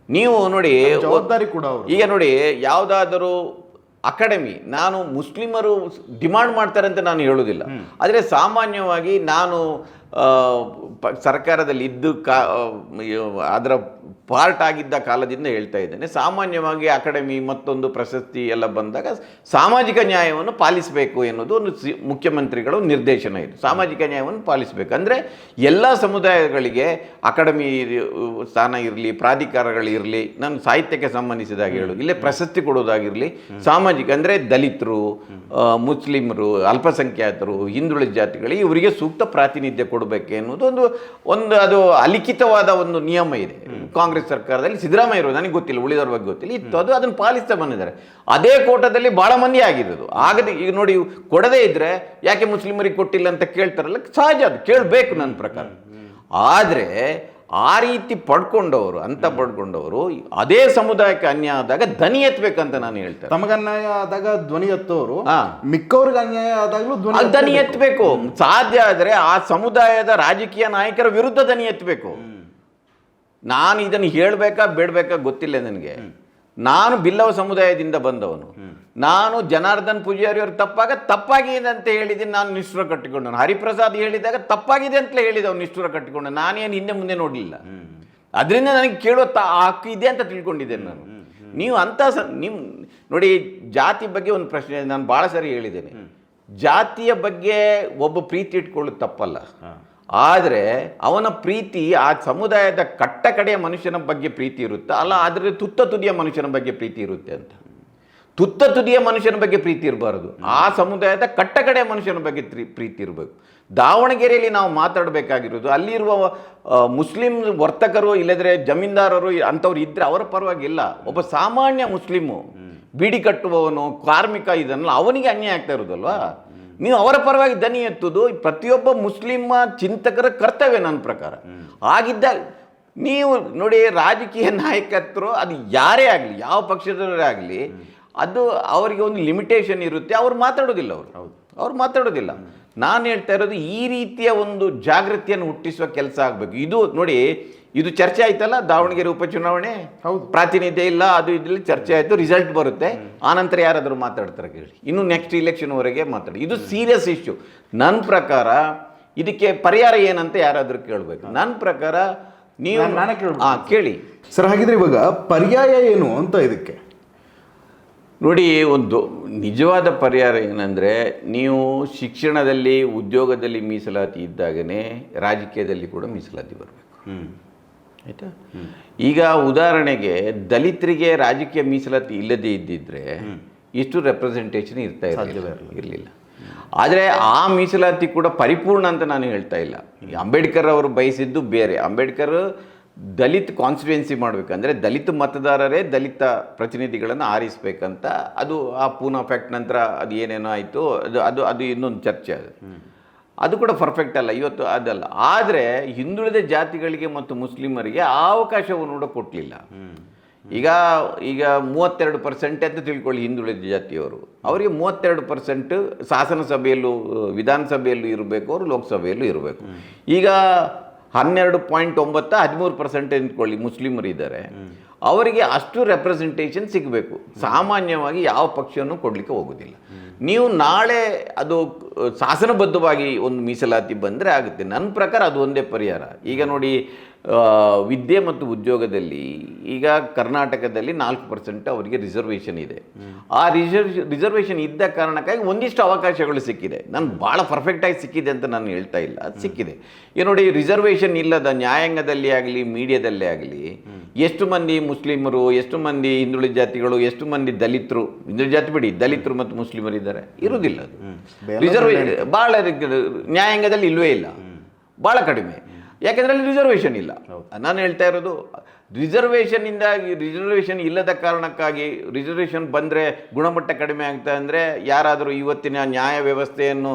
ನೀವು ನೋಡಿ, ಜವಾಬ್ದಾರಿ ಕೂಡ. ಈಗ ನೋಡಿ, ಯಾವುದಾದರೂ ಅಕಾಡೆಮಿ, ನಾನು ಮುಸ್ಲಿಮರು ಡಿಮಾಂಡ್ ಮಾಡ್ತಾರೆ ಅಂತ ನಾನು ಹೇಳೋದಿಲ್ಲ, ಆದರೆ ಸಾಮಾನ್ಯವಾಗಿ ನಾನು ಸರ್ಕಾರದಲ್ಲಿ ಇದ್ದು ಅದರ ಪಾರ್ಟ್ ಆಗಿದ್ದ ಕಾಲದಿಂದ ಹೇಳ್ತಾ ಇದ್ದೇನೆ. ಸಾಮಾನ್ಯವಾಗಿ ಅಕಾಡೆಮಿ ಮತ್ತೊಂದು ಪ್ರಶಸ್ತಿ ಎಲ್ಲ ಬಂದಾಗ ಸಾಮಾಜಿಕ ನ್ಯಾಯವನ್ನು ಪಾಲಿಸಬೇಕು ಎನ್ನುವುದು ಒಂದು ಮುಖ್ಯಮಂತ್ರಿಗಳ ನಿರ್ದೇಶನ ಇದು. ಸಾಮಾಜಿಕ ನ್ಯಾಯವನ್ನು ಪಾಲಿಸಬೇಕು ಅಂದರೆ ಎಲ್ಲ ಸಮುದಾಯಗಳಿಗೆ ಅಕಾಡೆಮಿ ಸ್ಥಾನ ಇರಲಿ, ಪ್ರಾಧಿಕಾರಗಳಿರಲಿ, ನಾನು ಸಾಹಿತ್ಯಕ್ಕೆ ಸಂಬಂಧಿಸಿದಾಗ ಹೇಳೋದು, ಇಲ್ಲೇ ಪ್ರಶಸ್ತಿ ಕೊಡೋದಾಗಿರಲಿ, ಸಾಮಾಜಿಕ ಅಂದರೆ ದಲಿತರು, ಮುಸ್ಲಿಮರು, ಅಲ್ಪಸಂಖ್ಯಾತರು, ಹಿಂದುಳಿದ ಜಾತಿಗಳಿಗೆ ಇವರಿಗೆ ಸೂಕ್ತ ಪ್ರಾತಿನಿಧ್ಯ ಕೊಡಬೇಕು ಎನ್ನುವುದು ಒಂದು ಅದು ಅಲಿಖಿತವಾದ ಒಂದು ನಿಯಮ ಇದೆ. ಕಾಂಗ್ರೆಸ್ ಸರ್ಕಾರದಲ್ಲಿ ಸಿದ್ದರಾಮಯ್ಯ ಇರೋದು, ನನಗೆ ಗೊತ್ತಿಲ್ಲ, ಉಳಿದವ್ರ ಬಗ್ಗೆ ಗೊತ್ತಿಲ್ಲ, ಇತ್ತು. ಅದನ್ನು ಪಾಲಿಸ್ತಾ ಬಂದಿದ್ದಾರೆ. ಅದೇ ಕೋಟದಲ್ಲಿ ಭಾಳ ಮಂದಿ ಆಗಿರೋದು. ಆಗದೆ ಈಗ ನೋಡಿ, ಕೊಡದೇ ಇದ್ರೆ ಯಾಕೆ ಮುಸ್ಲಿಮರಿಗೆ ಕೊಟ್ಟಿಲ್ಲ ಅಂತ ಕೇಳ್ತಾರಲ್ಲ, ಸಹಜ, ಅದು ಕೇಳಬೇಕು ನನ್ನ ಪ್ರಕಾರ. ಆದರೆ ಆ ರೀತಿ ಪಡ್ಕೊಂಡವರು ಅದೇ ಸಮುದಾಯಕ್ಕೆ ಅನ್ಯಾಯ ಆದಾಗ ಧ್ವನಿ ಎತ್ತಬೇಕಂತ ನಾನು ಹೇಳ್ತೇನೆ. ತಮಗೆ ಅನ್ಯಾಯ ಆದಾಗ ಧ್ವನಿ ಎತ್ತೋರು ಮಿಕ್ಕವ್ರಿಗೆ ಅನ್ಯಾಯ ಆದಾಗಲೂ ಧ್ವನಿ ಎತ್ತಬೇಕು. ಸಾಧ್ಯ ಆದರೆ ಆ ಸಮುದಾಯದ ರಾಜಕೀಯ ನಾಯಕರ ವಿರುದ್ಧ ಧ್ವನಿ ಎತ್ತಬೇಕು. ನಾನು ಇದನ್ನು ಹೇಳಬೇಕಾ ಬೇಡಬೇಕಾ ಗೊತ್ತಿಲ್ಲ ನನಗೆ. ನಾನು ಬಿಲ್ಲವ ಸಮುದಾಯದಿಂದ ಬಂದವನು. ನಾನು ಜನಾರ್ದನ್ ಪೂಜಾರಿ ಅವರು ತಪ್ಪಾಗಿದೆ ಅಂತ ಹೇಳಿದ್ದೀನಿ, ನಾನು ನಿಷ್ಠುರ ಕಟ್ಟಿಕೊಂಡವನು. ಹರಿಪ್ರಸಾದ್ ಹೇಳಿದಾಗ ತಪ್ಪಾಗಿದೆ ಅಂತಲೇ ಹೇಳಿದವನು, ನಿಷ್ಠುರ ಕಟ್ಟಿಕೊಂಡ. ನಾನೇನು ಹಿಂದೆ ಮುಂದೆ ನೋಡಲಿಲ್ಲ. ಅದರಿಂದ ನನಗೆ ಕೇಳೋ ಹಕ್ಕು ಇದೆ ಅಂತ ತಿಳ್ಕೊಂಡಿದ್ದೇನೆ ನಾನು. ನೀವು ನೀವು ನೋಡಿ, ಜಾತಿ ಬಗ್ಗೆ ಒಂದು ಪ್ರಶ್ನೆ ನಾನು ಭಾಳ ಸರಿ ಹೇಳಿದ್ದೇನೆ. ಜಾತಿಯ ಬಗ್ಗೆ ಒಬ್ಬ ಪ್ರೀತಿ ಇಟ್ಕೊಳ್ಳೋದು ತಪ್ಪಲ್ಲ, ಆದರೆ ಅವನ ಪ್ರೀತಿ ಆ ಸಮುದಾಯದ ಕಟ್ಟ ಕಡೆಯ ಮನುಷ್ಯನ ಬಗ್ಗೆ ಪ್ರೀತಿ ಇರುತ್ತೆ ಅಲ್ಲ, ಆದರೆ ತುತ್ತ ತುದಿಯ ಮನುಷ್ಯನ ಬಗ್ಗೆ ಪ್ರೀತಿ ಇರುತ್ತೆ ಅಂತ. ತುತ್ತ ತುದಿಯ ಮನುಷ್ಯನ ಬಗ್ಗೆ ಪ್ರೀತಿ ಇರಬಾರ್ದು, ಆ ಸಮುದಾಯದ ಕಟ್ಟ ಕಡೆಯ ಮನುಷ್ಯನ ಬಗ್ಗೆ ಪ್ರೀತಿ ಇರಬೇಕು. ದಾವಣಗೆರೆಯಲ್ಲಿ ನಾವು ಮಾತಾಡಬೇಕಾಗಿರೋದು, ಅಲ್ಲಿರುವ ಮುಸ್ಲಿಂ ವರ್ತಕರು ಇಲ್ಲದ್ರೆ ಜಮೀನ್ದಾರರು ಅಂಥವ್ರು ಇದ್ದರೆ ಅವರ ಪರವಾಗಿಲ್ಲ. ಒಬ್ಬ ಸಾಮಾನ್ಯ ಮುಸ್ಲಿಮು ಬೀಡಿ ಕಟ್ಟುವವನು, ಕಾರ್ಮಿಕ, ಇದನ್ನೆಲ್ಲ ಅವನಿಗೆ ಅನ್ಯಾಯ ಆಗ್ತಾ ಇರೋದಲ್ವಾ. ನೀವು ಅವರ ಪರವಾಗಿ ದನಿ ಎತ್ತುವುದು ಪ್ರತಿಯೊಬ್ಬ ಮುಸ್ಲಿಂ ಚಿಂತಕರ ಕರ್ತವ್ಯ ನನ್ನ ಪ್ರಕಾರ. ಆಗಿದ್ದ ನೀವು ನೋಡಿ, ರಾಜಕೀಯ ನಾಯಕತ್ವರು ಅದು ಯಾರೇ ಆಗಲಿ, ಯಾವ ಪಕ್ಷದವರೇ ಆಗಲಿ, ಅದು ಅವರಿಗೆ ಒಂದು ಲಿಮಿಟೇಷನ್ ಇರುತ್ತೆ. ಅವ್ರು ಮಾತಾಡೋದಿಲ್ಲ, ಅವ್ರು ಮಾತಾಡೋದಿಲ್ಲ. ನಾನು ಹೇಳ್ತಾ ಇರೋದು ಈ ರೀತಿಯ ಒಂದು ಜಾಗೃತಿಯನ್ನು ಹುಟ್ಟಿಸುವ ಕೆಲಸ ಆಗಬೇಕು. ಇದು ನೋಡಿ, ಇದು ಚರ್ಚೆ ಆಯ್ತಲ್ಲ, ದಾವಣಗೆರೆ ಉಪಚುನಾವಣೆ ಪ್ರಾತಿನಿಧ್ಯ ಇಲ್ಲ, ಅದು ಇದ್ರಲ್ಲಿ ಚರ್ಚೆ ಆಯಿತು, ರಿಸಲ್ಟ್ ಬರುತ್ತೆ, ಆನಂತರ ಯಾರಾದರೂ ಮಾತಾಡ್ತಾರೆ ಕೇಳಿ, ಇನ್ನು ನೆಕ್ಸ್ಟ್ ಇಲೆಕ್ಷನ್ವರೆಗೆ ಮಾತಾಡಿ. ಇದು ಸೀರಿಯಸ್ ಇಶ್ಯೂ. ನನ್ನ ಪ್ರಕಾರ ಇದಕ್ಕೆ ಪರಿಹಾರ ಏನಂತ ಯಾರಾದರೂ ಕೇಳಬೇಕು. ನನ್ನ ಪ್ರಕಾರ ನೀವು ನಾನೇ ಕೇಳಿ ಸರ್. ಹಾಗಿದ್ರೆ ಇವಾಗ ಪರ್ಯಾಯ ಏನು ಅಂತ ಇದಕ್ಕೆ? ನೋಡಿ, ಒಂದು ನಿಜವಾದ ಪರಿಹಾರ ಏನಂದರೆ, ನೀವು ಶಿಕ್ಷಣದಲ್ಲಿ ಉದ್ಯೋಗದಲ್ಲಿ ಮೀಸಲಾತಿ ಇದ್ದಾಗನೇ ರಾಜಕೀಯದಲ್ಲಿ ಕೂಡ ಮೀಸಲಾತಿ ಬರಬೇಕು. ಆಯಿತಾ? ಈಗ ಉದಾಹರಣೆಗೆ ದಲಿತರಿಗೆ ರಾಜಕೀಯ ಮೀಸಲಾತಿ ಇಲ್ಲದೇ ಇದ್ದಿದ್ರೆ ಇಷ್ಟು ರೆಪ್ರೆಸೆಂಟೇಷನ್ ಇರಲಿಲ್ಲ. ಆದರೆ ಆ ಮೀಸಲಾತಿ ಕೂಡ ಪರಿಪೂರ್ಣ ಅಂತ ನಾನು ಹೇಳ್ತಾ ಇಲ್ಲ. ಅಂಬೇಡ್ಕರ್ ಅವರು ಬಯಸಿದ್ದು ಬೇರೆ. ಅಂಬೇಡ್ಕರ್ ದಲಿತ ಕಾನ್ಸ್ಟಿಟ್ಯೂನ್ಸಿ ಮಾಡಬೇಕಂದ್ರೆ ದಲಿತ ಮತದಾರರೇ ದಲಿತ ಪ್ರತಿನಿಧಿಗಳನ್ನು ಆರಿಸಬೇಕಂತ. ಅದು ಆ ಪೂನಾ ಫ್ಯಾಕ್ಟ್ ನಂತರ ಅದು ಏನೇನೋ ಆಯಿತು, ಅದು ಇನ್ನೊಂದು ಚರ್ಚೆ. ಅದು ಕೂಡ ಪರ್ಫೆಕ್ಟ್ ಅಲ್ಲ ಇವತ್ತು, ಅದಲ್ಲ. ಆದರೆ ಹಿಂದುಳಿದ ಜಾತಿಗಳಿಗೆ ಮತ್ತು ಮುಸ್ಲಿಮರಿಗೆ ಆ ಅವಕಾಶವನ್ನು ಕೂಡ ಕೊಡಲಿಲ್ಲ. ಈಗ 32% ಅಂತ ತಿಳ್ಕೊಳ್ಳಿ ಹಿಂದುಳಿದ ಜಾತಿಯವರು, ಅವರಿಗೆ 32% ಶಾಸನಸಭೆಯಲ್ಲೂ ವಿಧಾನಸಭೆಯಲ್ಲೂ ಇರಬೇಕು, ಅವರು ಲೋಕಸಭೆಯಲ್ಲೂ ಇರಬೇಕು. ಈಗ 12.9 13% ಅಂದ್ಕೊಳ್ಳಿ ಮುಸ್ಲಿಮರು ಇದ್ದಾರೆ, ಅವರಿಗೆ ಅಷ್ಟು ರೆಪ್ರೆಸೆಂಟೇಷನ್ ಸಿಗಬೇಕು. ಸಾಮಾನ್ಯವಾಗಿ ಯಾವ ಪಕ್ಷವನ್ನು ಕೊಡಲಿಕ್ಕೆ ಹೋಗೋದಿಲ್ಲ. ನೀವು ನಾಳೆ ಅದು ಶಾಸನಬದ್ಧವಾಗಿ ಒಂದು ಮೀಸಲಾತಿ ಬಂದರೆ ಆಗುತ್ತೆ. ನನ್ನ ಪ್ರಕಾರ ಅದು ಒಂದೇ ಪರಿಹಾರ. ಈಗ ನೋಡಿ, ವಿದ್ಯೆ ಮತ್ತು ಉದ್ಯೋಗದಲ್ಲಿ ಈಗ ಕರ್ನಾಟಕದಲ್ಲಿ 4% ಅವರಿಗೆ ರಿಸರ್ವೇಷನ್ ಇದೆ. ಆ ರಿಸರ್ವೇಷನ್ ಇದ್ದ ಕಾರಣಕ್ಕಾಗಿ ಒಂದಿಷ್ಟು ಅವಕಾಶಗಳು ಸಿಕ್ಕಿದೆ. ನಾನು ಭಾಳ ಪರ್ಫೆಕ್ಟಾಗಿ ಸಿಕ್ಕಿದೆ ಅಂತ ನಾನು ಹೇಳ್ತಾ ಇಲ್ಲ, ಅದು ಸಿಕ್ಕಿದೆ. ಈಗ ನೋಡಿ, ರಿಸರ್ವೇಷನ್ ಇಲ್ಲದ ನ್ಯಾಯಾಂಗದಲ್ಲಿ ಆಗಲಿ ಮೀಡಿಯಾದಲ್ಲೇ ಆಗಲಿ ಎಷ್ಟು ಮಂದಿ ಮುಸ್ಲಿಮರು, ಎಷ್ಟು ಮಂದಿ ಹಿಂದುಳಿದ ಜಾತಿಗಳು, ಎಷ್ಟು ಮಂದಿ ದಲಿತರು, ಹಿಂದುಳಿದ ಜಾತಿ ಬಿಡಿ, ದಲಿತರು ಮತ್ತು ಮುಸ್ಲಿಮರು ಇದ್ದಾರೆ, ಇರುವುದಿಲ್ಲ. ಅದು ರಿಸರ್ವೇಷನ್ ಭಾಳ ನ್ಯಾಯಾಂಗದಲ್ಲಿ ಇಲ್ಲವೇ ಇಲ್ಲ, ಭಾಳ ಕಡಿಮೆ. ಯಾಕೆಂದರೆ ಅಲ್ಲಿ ರಿಸರ್ವೇಷನ್ ಇಲ್ಲ. ನಾನು ಹೇಳ್ತಾ ಇರೋದು ರಿಸರ್ವೇಷನ್ ಇಲ್ಲದ ಕಾರಣಕ್ಕಾಗಿ. ರಿಸರ್ವೇಷನ್ ಬಂದರೆ ಗುಣಮಟ್ಟ ಕಡಿಮೆ ಆಗ್ತಾ ಅಂದರೆ ಯಾರಾದರೂ ಇವತ್ತಿನ ನ್ಯಾಯ ವ್ಯವಸ್ಥೆಯನ್ನು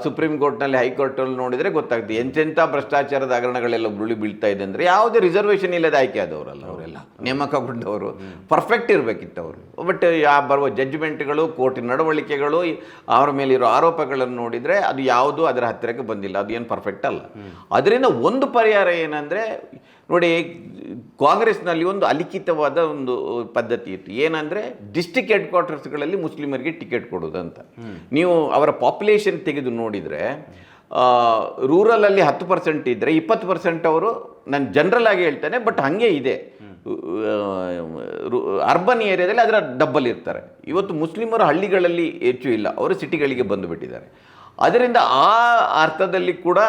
ಸುಪ್ರೀಂ ಕೋರ್ಟ್ನಲ್ಲಿ ಹೈಕೋರ್ಟಲ್ಲಿ ನೋಡಿದರೆ ಗೊತ್ತಾಗ್ತದೆ ಎಂತೆಂಥ ಭ್ರಷ್ಟಾಚಾರದ ಹಗರಣಗಳೆಲ್ಲ ಉರುಳಿ ಬೀಳ್ತಾ ಇದೆ. ಅಂದರೆ ಯಾವುದೇ ರಿಸರ್ವೇಷನ್ ಇಲ್ಲದೆ ಆಯ್ಕೆ ಆದವರಲ್ಲ ಅವರೆಲ್ಲ, ನೇಮಕಗೊಂಡವರು ಪರ್ಫೆಕ್ಟ್ ಇರಬೇಕಿತ್ತು ಅವರು. ಬಟ್ ಬರುವ ಜಡ್ಜ್ಮೆಂಟ್ಗಳು, ಕೋರ್ಟಿನ ನಡವಳಿಕೆಗಳು, ಅವರ ಮೇಲಿರೋ ಆರೋಪಗಳನ್ನು ನೋಡಿದರೆ ಅದು ಯಾವುದೂ ಅದರ ಹತ್ತಿರಕ್ಕೆ ಬಂದಿಲ್ಲ. ಅದು ಏನು ಪರ್ಫೆಕ್ಟ್ ಅಲ್ಲ. ಅದರಿಂದ ಒಂದು ಪರಿಹಾರ ಏನಂದರೆ, ನೋಡಿ, ಕಾಂಗ್ರೆಸ್ನಲ್ಲಿ ಒಂದು ಅಲಿಖಿತವಾದ ಒಂದು ಪದ್ಧತಿ ಇತ್ತು. ಏನಂದರೆ ಡಿಸ್ಟ್ರಿಕ್ಟ್ ಹೆಡ್ ಕ್ವಾರ್ಟರ್ಸ್ಗಳಲ್ಲಿ ಮುಸ್ಲಿಮರಿಗೆ ಟಿಕೆಟ್ ಕೊಡೋದಂತ. ನೀವು ಅವರ ಪಾಪ್ಯುಲೇಷನ್ ತೆಗೆದು ನೋಡಿದರೆ ರೂರಲಲ್ಲಿ 10% ಇದ್ದರೆ 20% ಅವರು, ನಾನು ಜನರಲ್ ಆಗಿ ಹೇಳ್ತೇನೆ, ಬಟ್ ಹಾಗೆ ಇದೆ. ಅರ್ಬನ್ ಏರಿಯಾದಲ್ಲಿ ಅದರ ಡಬ್ಬಲ್ ಇರ್ತಾರೆ. ಇವತ್ತು ಮುಸ್ಲಿಮರು ಹಳ್ಳಿಗಳಲ್ಲಿ ಹೆಚ್ಚು ಇಲ್ಲ, ಅವರು ಸಿಟಿಗಳಿಗೆ ಬಂದುಬಿಟ್ಟಿದ್ದಾರೆ. ಅದರಿಂದ ಆ ಅರ್ಥದಲ್ಲಿ ಕೂಡ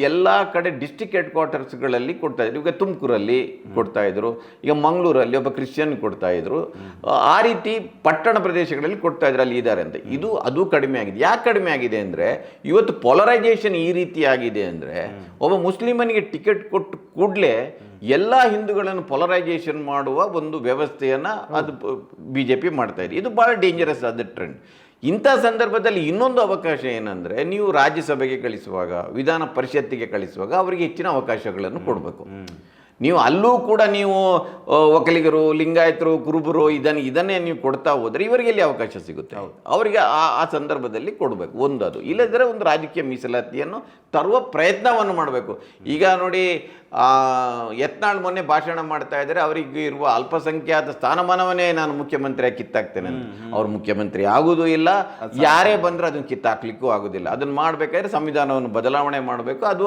ಎಲ್ಲ ಕಡೆ ಡಿಸ್ಟ್ರಿಕ್ಟ್ ಹೆಡ್ ಕ್ವಾರ್ಟರ್ಸ್ಗಳಲ್ಲಿ ಕೊಡ್ತಾಯಿದ್ರು. ಈಗ ತುಮಕೂರಲ್ಲಿ ಕೊಡ್ತಾಯಿದ್ರು, ಈಗ ಮಂಗಳೂರಲ್ಲಿ ಒಬ್ಬ ಕ್ರಿಶ್ಚಿಯನ್ ಕೊಡ್ತಾಯಿದ್ರು. ಆ ರೀತಿ ಪಟ್ಟಣ ಪ್ರದೇಶಗಳಲ್ಲಿ ಕೊಡ್ತಾಯಿದ್ರು, ಅಲ್ಲಿ ಇದ್ದಾರೆ ಅಂತ. ಅದು ಕಡಿಮೆ ಆಗಿದೆ. ಯಾಕೆ ಕಡಿಮೆ ಆಗಿದೆ ಅಂದರೆ, ಇವತ್ತು ಪೊಲರೈಸೇಷನ್ ಈ ರೀತಿ ಆಗಿದೆ ಅಂದರೆ, ಒಬ್ಬ ಮುಸ್ಲಿಮನಿಗೆ ಟಿಕೆಟ್ ಕೊಟ್ಟು ಕೂಡಲೇ ಎಲ್ಲ ಹಿಂದೂಗಳನ್ನು ಪೊಲರೈಸೇಷನ್ ಮಾಡುವ ಒಂದು ವ್ಯವಸ್ಥೆಯನ್ನು ಅದು BJP ಮಾಡ್ತಾಯಿದೆ. ಇದು ಭಾಳ ಡೇಂಜರಸ್ ಆದ ಟ್ರೆಂಡ್. ಇಂಥ ಸಂದರ್ಭದಲ್ಲಿ ಇನ್ನೊಂದು ಅವಕಾಶ ಏನಂದರೆ, ನೀವು ರಾಜ್ಯಸಭೆಗೆ ಕಳಿಸುವಾಗ, ವಿಧಾನ ಪರಿಷತ್ತಿಗೆ ಕಳಿಸುವಾಗ ಅವರಿಗೆ ಹೆಚ್ಚಿನ ಅವಕಾಶಗಳನ್ನು ಕೊಡಬೇಕು. ನೀವು ಅಲ್ಲೂ ಕೂಡ ನೀವು ಒಕ್ಕಲಿಗರು, ಲಿಂಗಾಯತರು, ಕುರುಬರು ಇದನ್ನೇ ನೀವು ಕೊಡ್ತಾ ಹೋದರೆ ಇವರಿಗೆ ಎಲ್ಲಿ ಅವಕಾಶ ಸಿಗುತ್ತೆ? ಅವರಿಗೆ ಆ ಸಂದರ್ಭದಲ್ಲಿ ಕೊಡಬೇಕು. ಅದು ಇಲ್ಲದಿದ್ದರೆ ಒಂದು ರಾಜಕೀಯ ಮೀಸಲಾತಿಯನ್ನು ತರುವ ಪ್ರಯತ್ನವನ್ನು ಮಾಡಬೇಕು. ಈಗ ನೋಡಿ, ಯತ್ನಾಳ್ ಮೊನ್ನೆ ಭಾಷಣ ಮಾಡ್ತಾ ಇದ್ದಾರೆ, ಅವರಿಗೆ ಇರುವ ಅಲ್ಪಸಂಖ್ಯಾತ ಸ್ಥಾನಮಾನವನ್ನೇ ನಾನು ಮುಖ್ಯಮಂತ್ರಿಯಾಗಿ ಕಿತ್ತಾಕ್ತೇನೆ ಅಂತ. ಅವ್ರು ಮುಖ್ಯಮಂತ್ರಿ ಆಗೋದು ಇಲ್ಲ, ಯಾರೇ ಬಂದರೂ ಅದನ್ನು ಕಿತ್ತಾಕ್ಲಿಕ್ಕೂ ಆಗೋದಿಲ್ಲ. ಅದನ್ನು ಮಾಡಬೇಕಾದ್ರೆ ಸಂವಿಧಾನವನ್ನು ಬದಲಾವಣೆ ಮಾಡಬೇಕು. ಅದು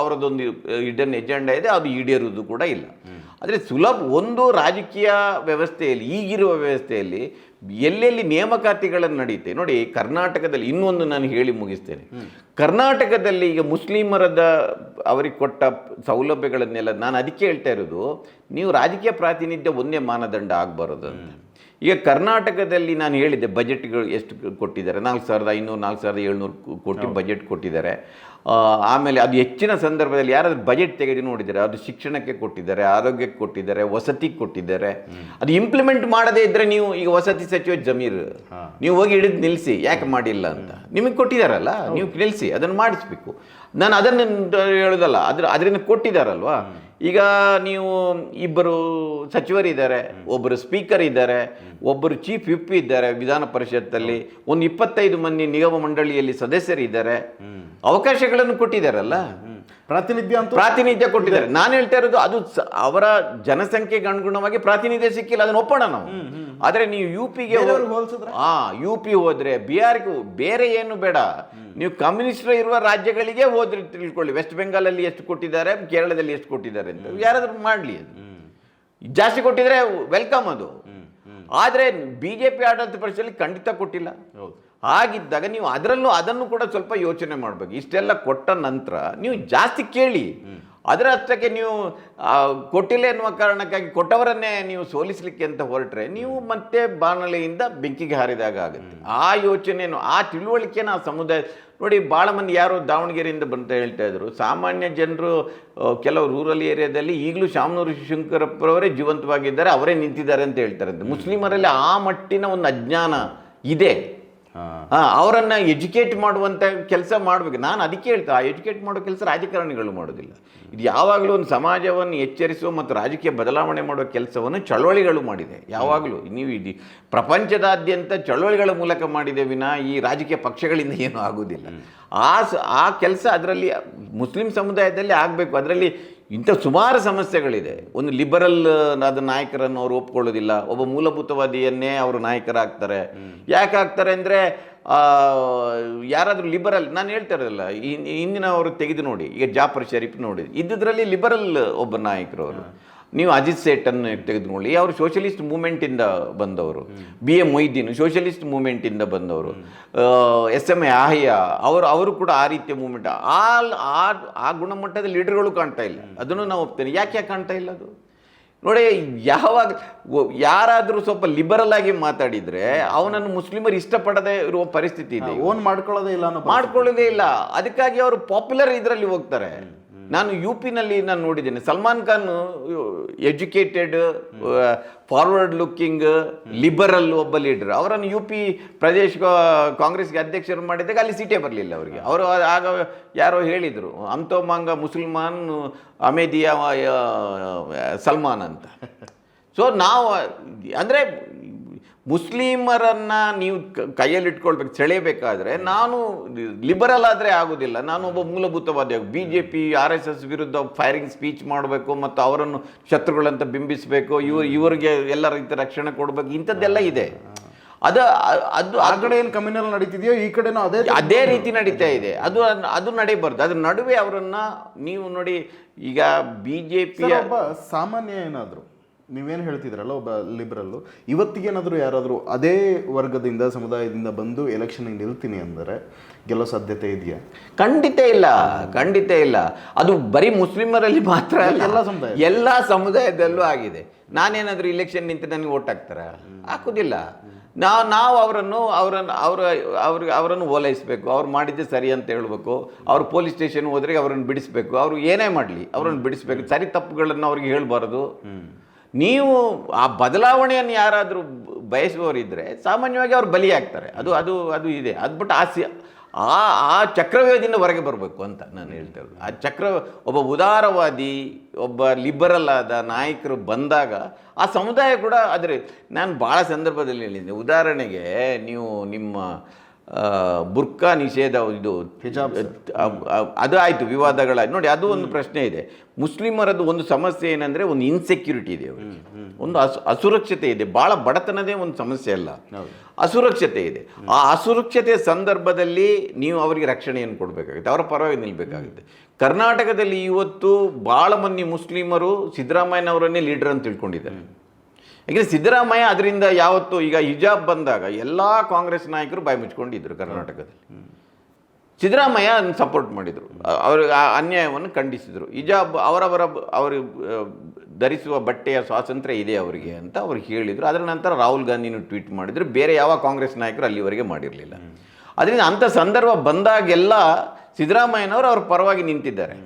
ಅವರದೊಂದು ಹಿಡನ್ ಎಜೆಂಡಾ ಇದೆ, ಅದು ಈಡೇರುವುದು ಕೂಡ ಇಲ್ಲ. ಆದರೆ ಒಂದು ರಾಜಕೀಯ ವ್ಯವಸ್ಥೆಯಲ್ಲಿ, ಈಗಿರುವ ವ್ಯವಸ್ಥೆಯಲ್ಲಿ ಎಲ್ಲೆಲ್ಲಿ ನೇಮಕಾತಿಗಳನ್ನು ನಡೆಯುತ್ತೆ ನೋಡಿ. ಕರ್ನಾಟಕದಲ್ಲಿ ಇನ್ನೊಂದು ನಾನು ಹೇಳಿ ಮುಗಿಸ್ತೇನೆ. ಕರ್ನಾಟಕದಲ್ಲಿ ಈಗ ಮುಸ್ಲಿಮರದ ಅವರಿಗೆ ಕೊಟ್ಟ ಸೌಲಭ್ಯಗಳನ್ನೆಲ್ಲ ನಾನು ಅದಕ್ಕೆ ಹೇಳ್ತಾ ಇರೋದು, ನೀವು ರಾಜಕೀಯ ಪ್ರಾತಿನಿಧ್ಯ ಒಂದೇ ಮಾನದಂಡ ಆಗಬಾರದು ಅಂತ. ಈಗ ಕರ್ನಾಟಕದಲ್ಲಿ ನಾನು ಹೇಳಿದ್ದೆ, ಬಜೆಟ್ಗಳು ಎಷ್ಟು ಕೊಟ್ಟಿದ್ದಾರೆ, 4,500 4,700 ಕೋಟಿ ಬಜೆಟ್ ಕೊಟ್ಟಿದ್ದಾರೆ. ಆಮೇಲೆ ಅದು ಹೆಚ್ಚಿನ ಸಂದರ್ಭದಲ್ಲಿ ಯಾರಾದರೂ ಬಜೆಟ್ ತೆಗೆದು ನೋಡಿದ್ದಾರೆ, ಅದು ಶಿಕ್ಷಣಕ್ಕೆ ಕೊಟ್ಟಿದ್ದಾರೆ, ಆರೋಗ್ಯಕ್ಕೆ ಕೊಟ್ಟಿದ್ದಾರೆ, ವಸತಿಗೆ ಕೊಟ್ಟಿದ್ದಾರೆ. ಅದು ಇಂಪ್ಲಿಮೆಂಟ್ ಮಾಡದೇ ಇದ್ದರೆ, ನೀವು ಈಗ ವಸತಿ ಸಚಿವ ಜಮೀರ್ ನೀವು ಹೋಗಿ ಹಿಡಿದು ನಿಲ್ಲಿಸಿ, ಯಾಕೆ ಮಾಡಿಲ್ಲ ಅಂತ. ನಿಮಗೆ ಕೊಟ್ಟಿದ್ದಾರಲ್ಲ, ನೀವು ನಿಲ್ಲಿಸಿ, ಅದನ್ನು ಮಾಡಿಸ್ಬೇಕು. ನಾನು ಅದನ್ನು ಹೇಳೋದಲ್ಲ, ಅದರಿಂದ ಕೊಟ್ಟಿದ್ದಾರಲ್ವಾ. ಈಗ ನೀವು ಇಬ್ಬರು ಸಚಿವರಿದ್ದಾರೆ, ಒಬ್ಬರು ಸ್ಪೀಕರ್ ಇದ್ದಾರೆ, ಒಬ್ಬರು ಚೀಫ್ ವಿಪ್ ಇದ್ದಾರೆ ವಿಧಾನ ಪರಿಷತ್ತಲ್ಲಿ, ಒಂದು 25 ಮಂದಿ ನಿಗಮ ಮಂಡಳಿಯಲ್ಲಿ ಸದಸ್ಯರಿದ್ದಾರೆ. ಅವಕಾಶಗಳನ್ನು ಕೊಟ್ಟಿದ್ದಾರಲ್ಲ, ಪ್ರಾತಿನಿಧ್ಯ ಕೊಟ್ಟಿದ್ದಾರೆ. ನಾನು ಹೇಳ್ತಾ ಇರೋದು ಅದು ಅವರ ಜನಸಂಖ್ಯೆಗೆ ಅನುಗುಣವಾಗಿ ಪ್ರಾತಿನಿಧ್ಯ ಸಿಕ್ಕಿಲ್ಲ, ಅದನ್ನ ಒಪ್ಪೋಣ ನಾವು. ಆದ್ರೆ ನೀವು ಯುಪಿ ಹೋದ್ರೆ, ಬಿಹಾರ್ಗೆ, ಬೇರೆ ಏನು ಬೇಡ, ನೀವು ಕಮ್ಯುನಿಸ್ಟ್ ಇರುವ ರಾಜ್ಯಗಳಿಗೆ ಹೋದ್ರೆ ತಿಳ್ಕೊಳ್ಳಿ, ವೆಸ್ಟ್ ಬೆಂಗಾಲಲ್ಲಿ ಎಷ್ಟು ಕೊಟ್ಟಿದ್ದಾರೆ, ಕೇರಳದಲ್ಲಿ ಎಷ್ಟು ಕೊಟ್ಟಿದ್ದಾರೆ ಅಂತ ಯಾರಾದ್ರೂ ಮಾಡ್ಲಿ. ಅದು ಜಾಸ್ತಿ ಕೊಟ್ಟಿದ್ರೆ ವೆಲ್ಕಮ್ ಅದು. ಆದ್ರೆ ಬಿಜೆಪಿ ಆಡಳಿತ ಪರಿಸ್ಥಿತಿಯಲ್ಲಿ ಖಂಡಿತ ಕೊಟ್ಟಿಲ್ಲ. ಹಾಗಿದ್ದಾಗ ನೀವು ಅದನ್ನು ಕೂಡ ಸ್ವಲ್ಪ ಯೋಚನೆ ಮಾಡಬೇಕು. ಇಷ್ಟೆಲ್ಲ ಕೊಟ್ಟ ನಂತರ ನೀವು ಜಾಸ್ತಿ ಕೇಳಿ, ಅದರ ಅಷ್ಟಕ್ಕೆ ನೀವು ಕೊಟ್ಟಿಲ್ಲ ಎನ್ನುವ ಕಾರಣಕ್ಕಾಗಿ ಕೊಟ್ಟವರನ್ನೇ ನೀವು ಸೋಲಿಸಲಿಕ್ಕೆ ಅಂತ ಹೊರಟ್ರೆ ನೀವು ಮತ್ತೆ ಬಾಣಲೆಯಿಂದ ಬೆಂಕಿಗೆ ಹಾರಿದಾಗ ಆಗುತ್ತೆ. ಆ ಯೋಚನೆಯನ್ನು, ಆ ತಿಳುವಳಿಕೆನ ಆ ಸಮುದಾಯ ನೋಡಿ. ಭಾಳ ಮಂದಿ ಯಾರೋ ದಾವಣಗೆರೆಯಿಂದ ಬಂತ ಹೇಳ್ತಾ ಇದ್ರು, ಸಾಮಾನ್ಯ ಜನರು ಕೆಲವು ರೂರಲ್ ಏರಿಯಾದಲ್ಲಿ ಈಗಲೂ ಶಾಮನೂರು ಶಿವಶಂಕರಪ್ಪರವರೇ ಜೀವಂತವಾಗಿದ್ದಾರೆ, ಅವರೇ ನಿಂತಿದ್ದಾರೆ ಅಂತ ಹೇಳ್ತಾರಂತೆ. ಮುಸ್ಲಿಮರಲ್ಲಿ ಆ ಮಟ್ಟಿನ ಒಂದು ಅಜ್ಞಾನ ಇದೆ. ಅವರನ್ನು ಎಜುಕೇಟ್ ಮಾಡುವಂಥ ಕೆಲಸ ಮಾಡಬೇಕು. ನಾನು ಅದಕ್ಕೆ ಹೇಳ್ತಾ, ಆ ಎಜುಕೇಟ್ ಮಾಡೋ ಕೆಲಸ ರಾಜಕಾರಣಿಗಳು ಮಾಡೋದಿಲ್ಲ. ಇದು ಯಾವಾಗಲೂ ಒಂದು ಸಮಾಜವನ್ನು ಎಚ್ಚರಿಸುವ ಮತ್ತು ರಾಜಕೀಯ ಬದಲಾವಣೆ ಮಾಡುವ ಕೆಲಸವನ್ನು ಚಳವಳಿಗಳು ಮಾಡಿದೆ. ಯಾವಾಗಲೂ ನೀವು ಇದು ಪ್ರಪಂಚದಾದ್ಯಂತ ಚಳವಳಿಗಳ ಮೂಲಕ ಮಾಡಿದೆ ವಿನಾ ಈ ರಾಜಕೀಯ ಪಕ್ಷಗಳಿಂದ ಏನೂ ಆಗೋದಿಲ್ಲ. ಆ ಕೆಲಸ ಅದರಲ್ಲಿ ಮುಸ್ಲಿಂ ಸಮುದಾಯದಲ್ಲಿ ಆಗಬೇಕು. ಅದರಲ್ಲಿ ಇಂಥ ಸುಮಾರು ಸಮಸ್ಯೆಗಳಿದೆ. ಒಂದು ಲಿಬರಲ್ ಆದ ನಾಯಕರನ್ನು ಅವರು ಒಪ್ಕೊಳ್ಳೋದಿಲ್ಲ, ಒಬ್ಬ ಮೂಲಭೂತವಾದಿಯನ್ನೇ ಅವರು ನಾಯಕರಾಗ್ತಾರೆ. ಯಾಕೆ ಆಗ್ತಾರೆ ಅಂದರೆ, ಯಾರಾದರೂ ಲಿಬರಲ್, ನಾನು ಹೇಳ್ತಾ ಇರೋದಿಲ್ಲ, ಹಿಂದಿನ ಅವರು ತೆಗೆದು ನೋಡಿ, ಈಗ ಜಾಫರ್ ಶರೀಫ್ ನೋಡಿ, ಇದ್ದಿದ್ರಲ್ಲಿ ಲಿಬರಲ್ ಒಬ್ಬ ನಾಯಕರು ಅವರು. ನೀವು ಅಜಿತ್ ಸೇಠನ್ನು ತೆಗೆದುಕೊಳ್ಳಿ, ಅವರು ಸೋಷಲಿಸ್ಟ್ ಮೂಮೆಂಟಿಂದ ಬಂದವರು. BA ಮೊಯ್ದೀನ್ ಸೋಷಲಿಸ್ಟ್ ಮೂಮೆಂಟಿಂದ ಬಂದವರು. SM ಆಹಿಯಾ ಅವರು ಕೂಡ ಆ ರೀತಿಯ ಮೂಮೆಂಟ್, ಆ ಗುಣಮಟ್ಟದ ಲೀಡರ್ಗಳು ಕಾಣ್ತಾ ಇಲ್ಲ. ಅದನ್ನು ನಾವು ಒಪ್ತೇನೆ. ಯಾಕೆ ಕಾಣ್ತಾ ಇಲ್ಲ ಅದು ನೋಡಿ. ಯಾರಾದರೂ ಸ್ವಲ್ಪ ಲಿಬರಲ್ ಆಗಿ ಮಾತಾಡಿದ್ರೆ ಅವನನ್ನು ಮುಸ್ಲಿಮರು ಇಷ್ಟಪಡದೆ ಇರುವ ಪರಿಸ್ಥಿತಿ ಇದೆ. ಮಾಡ್ಕೊಳ್ಳೋದೇ ಇಲ್ಲ. ಅದಕ್ಕಾಗಿ ಅವರು ಪಾಪ್ಯುಲರ್ ಇದರಲ್ಲಿ ಹೋಗ್ತಾರೆ. ನಾನು UP-ನಲ್ಲಿ ನಾನು ನೋಡಿದ್ದೇನೆ, Salman Khan educated, forward looking, liberal ಒಬ್ಬ ಲೀಡರ್. ಅವರನ್ನು UP ಪ್ರದೇಶ ಕಾಂಗ್ರೆಸ್ಗೆ ಅಧ್ಯಕ್ಷರು ಮಾಡಿದಾಗ ಅಲ್ಲಿ ಸೀಟೇ ಬರಲಿಲ್ಲ ಅವರಿಗೆ. ಅವರು ಆಗ ಯಾರೋ ಹೇಳಿದರು, ಅಂತೋಮಾಂಗ ಮುಸಲ್ಮಾನ್ ಅಮೇದಿಯಾ ಸಲ್ಮಾನ್ ಅಂತ. ಸೊ ನಾವು ಅಂದರೆ ಮುಸ್ಲಿಮರನ್ನು ನೀವು ಕೈಯಲ್ಲಿ ಇಟ್ಕೊಳ್ಬೇಕು, ಸೆಳೆಯಬೇಕಾದ್ರೆ ನಾನು ಲಿಬರಲ್ ಆದರೆ ಆಗೋದಿಲ್ಲ. ನಾನು ಒಬ್ಬ ಮೂಲಭೂತವಾದಿ. BJP RSS ವಿರುದ್ಧ ಫೈರಿಂಗ್ ಸ್ಪೀಚ್ ಮಾಡಬೇಕು ಮತ್ತು ಅವರನ್ನು ಶತ್ರುಗಳಂತ ಬಿಂಬಿಸಬೇಕು, ಇವರಿಗೆ ಎಲ್ಲ ರೀತಿಯ ರಕ್ಷಣೆ ಕೊಡಬೇಕು, ಇಂಥದ್ದೆಲ್ಲ ಇದೆ. ಅದು ಆ ಕಡೆ ಏನು ಕಮ್ಯುನಲ್ ನಡೀತಿದೆಯೋ ಈ ಕಡೆನೂ ಅದೇ ರೀತಿ ನಡೀತಾ ಇದೆ. ಅದು ನಡೀಬಾರ್ದು. ಅದ್ರ ನಡುವೆ ಅವರನ್ನು ನೀವು ನೋಡಿ, ಈಗ BJP ಸಾಮಾನ್ಯ ಏನಾದರೂ ನೀವೇನು ಹೇಳ್ತಿದ್ರಲ್ಲ, ಒಬ್ಬ ಲಿಬರಲ್ಲು ಇವತ್ತಿಗೇನಾದರೂ ಯಾರಾದರೂ ಅದೇ ವರ್ಗದಿಂದ ಸಮುದಾಯದಿಂದ ಬಂದು ಎಲೆಕ್ಷನ್ಗೆ ನಿಲ್ತೀನಿ ಅಂದರೆ ಗೆಲ್ಲೋ ಸಾಧ್ಯತೆ ಇದೆಯಾ? ಖಂಡಿತ ಇಲ್ಲ. ಅದು ಬರೀ ಮುಸ್ಲಿಮರಲ್ಲಿ ಮಾತ್ರ ಅಲ್ಲ, ಎಲ್ಲ ಸಮುದಾಯದಲ್ಲೂ ಆಗಿದೆ. ನಾನೇನಾದರೂ ಇಲೆಕ್ಷನ್ ನಿಂತು ನನಗೆ ಓಟ್ ಹಾಕ್ತಾರ? ಹಾಕೋದಿಲ್ಲ. ನಾವು ಅವರನ್ನು ಓಲೈಸಬೇಕು. ಅವ್ರು ಮಾಡಿದ್ದೆ ಸರಿ ಅಂತ ಹೇಳಬೇಕು. ಅವ್ರು ಪೊಲೀಸ್ ಸ್ಟೇಷನ್ ಹೋದ್ರೆ ಅವರನ್ನು ಬಿಡಿಸ್ಬೇಕು. ಅವರು ಏನೇ ಮಾಡಲಿ ಅವರನ್ನು ಬಿಡಿಸ್ಬೇಕು. ಸರಿ ತಪ್ಪುಗಳನ್ನು ಅವ್ರಿಗೆ ಹೇಳ್ಬಾರ್ದು. ನೀವು ಆ ಬದಲಾವಣೆಯನ್ನು ಯಾರಾದರೂ ಬಯಸುವವರಿದ್ದರೆ ಸಾಮಾನ್ಯವಾಗಿ ಅವ್ರು ಬಲಿಯಾಗ್ತಾರೆ. ಅದು ಇದೆ. ಅದು ಬಿಟ್ಟು ಆ ಚಕ್ರವ್ಯೂಹದಿಂದ ಹೊರಗೆ ಬರಬೇಕು ಅಂತ ನಾನು ಹೇಳ್ತಾ ಇರೋದು. ಒಬ್ಬ ಉದಾರವಾದಿ, ಒಬ್ಬ ಲಿಬರಲ್ ಆದ ನಾಯಕರು ಬಂದಾಗ ಆ ಸಮುದಾಯ ಕೂಡ ಆದರೆ ನಾನು ಭಾಳ ಸಂದರ್ಭದಲ್ಲಿ ಹೇಳಿದ್ದೆ. ಉದಾಹರಣೆಗೆ ನೀವು ನಿಮ್ಮ ಬುರ್ಕಾ ನಿಷೇಧ, ಇದು ಹಿಜಾಬ್, ಅದು ಆಯಿತು, ವಿವಾದಗಳಾಯ್ತು ನೋಡಿ. ಅದು ಒಂದು ಪ್ರಶ್ನೆ ಇದೆ. ಮುಸ್ಲಿಮರದ್ದು ಒಂದು ಸಮಸ್ಯೆ ಏನಂದರೆ ಒಂದು ಇನ್ಸೆಕ್ಯೂರಿಟಿ ಇದೆ ಅವರಿಗೆ, ಒಂದು ಅಸುರಕ್ಷತೆ ಇದೆ. ಭಾಳ ಬಡತನದೇ ಒಂದು ಸಮಸ್ಯೆ ಅಲ್ಲ, ಅಸುರಕ್ಷತೆ ಇದೆ. ಆ ಅಸುರಕ್ಷತೆಯ ಸಂದರ್ಭದಲ್ಲಿ ನೀವು ಅವರಿಗೆ ರಕ್ಷಣೆಯನ್ನು ಕೊಡಬೇಕಾಗುತ್ತೆ, ಅವರ ಪರವಾಗಿ ನಿಲ್ಲಬೇಕಾಗುತ್ತೆ. ಕರ್ನಾಟಕದಲ್ಲಿ ಇವತ್ತು ಭಾಳ ಮಂದಿ ಮುಸ್ಲಿಮರು ಸಿದ್ದರಾಮಯ್ಯನವರನ್ನೇ ಲೀಡರ್ ಅಂತ ತಿಳ್ಕೊಂಡಿದ್ದಾರೆ. ಯಾಕೆಂದರೆ ಸಿದ್ದರಾಮಯ್ಯ ಅದರಿಂದ ಯಾವತ್ತು, ಈಗ ಹಿಜಾಬ್ ಬಂದಾಗ ಎಲ್ಲ ಕಾಂಗ್ರೆಸ್ ನಾಯಕರು ಬಾಯಿ ಮುಚ್ಕೊಂಡಿದ್ರು ಕರ್ನಾಟಕದಲ್ಲಿ. ಸಿದ್ದರಾಮಯ್ಯ ಸಪೋರ್ಟ್ ಮಾಡಿದರು, ಅವರು ಆ ಅನ್ಯಾಯವನ್ನು ಖಂಡಿಸಿದರು. ಹಿಜಾಬ್ ಅವರು ಧರಿಸುವ ಬಟ್ಟೆಯ ಸ್ವಾತಂತ್ರ್ಯ ಇದೆ ಅವರಿಗೆ ಅಂತ ಅವ್ರು ಹೇಳಿದರು. ಅದರ ನಂತರ ರಾಹುಲ್ ಗಾಂಧಿನೂ ಟ್ವೀಟ್ ಮಾಡಿದರು. ಬೇರೆ ಯಾವ ಕಾಂಗ್ರೆಸ್ ನಾಯಕರು ಅಲ್ಲಿವರೆಗೆ ಮಾಡಿರಲಿಲ್ಲ. ಅದರಿಂದ ಅಂಥ ಸಂದರ್ಭ ಬಂದಾಗೆಲ್ಲ ಸಿದ್ದರಾಮಯ್ಯನವರು ಅವ್ರ ಪರವಾಗಿ ನಿಂತಿದ್ದಾರೆ.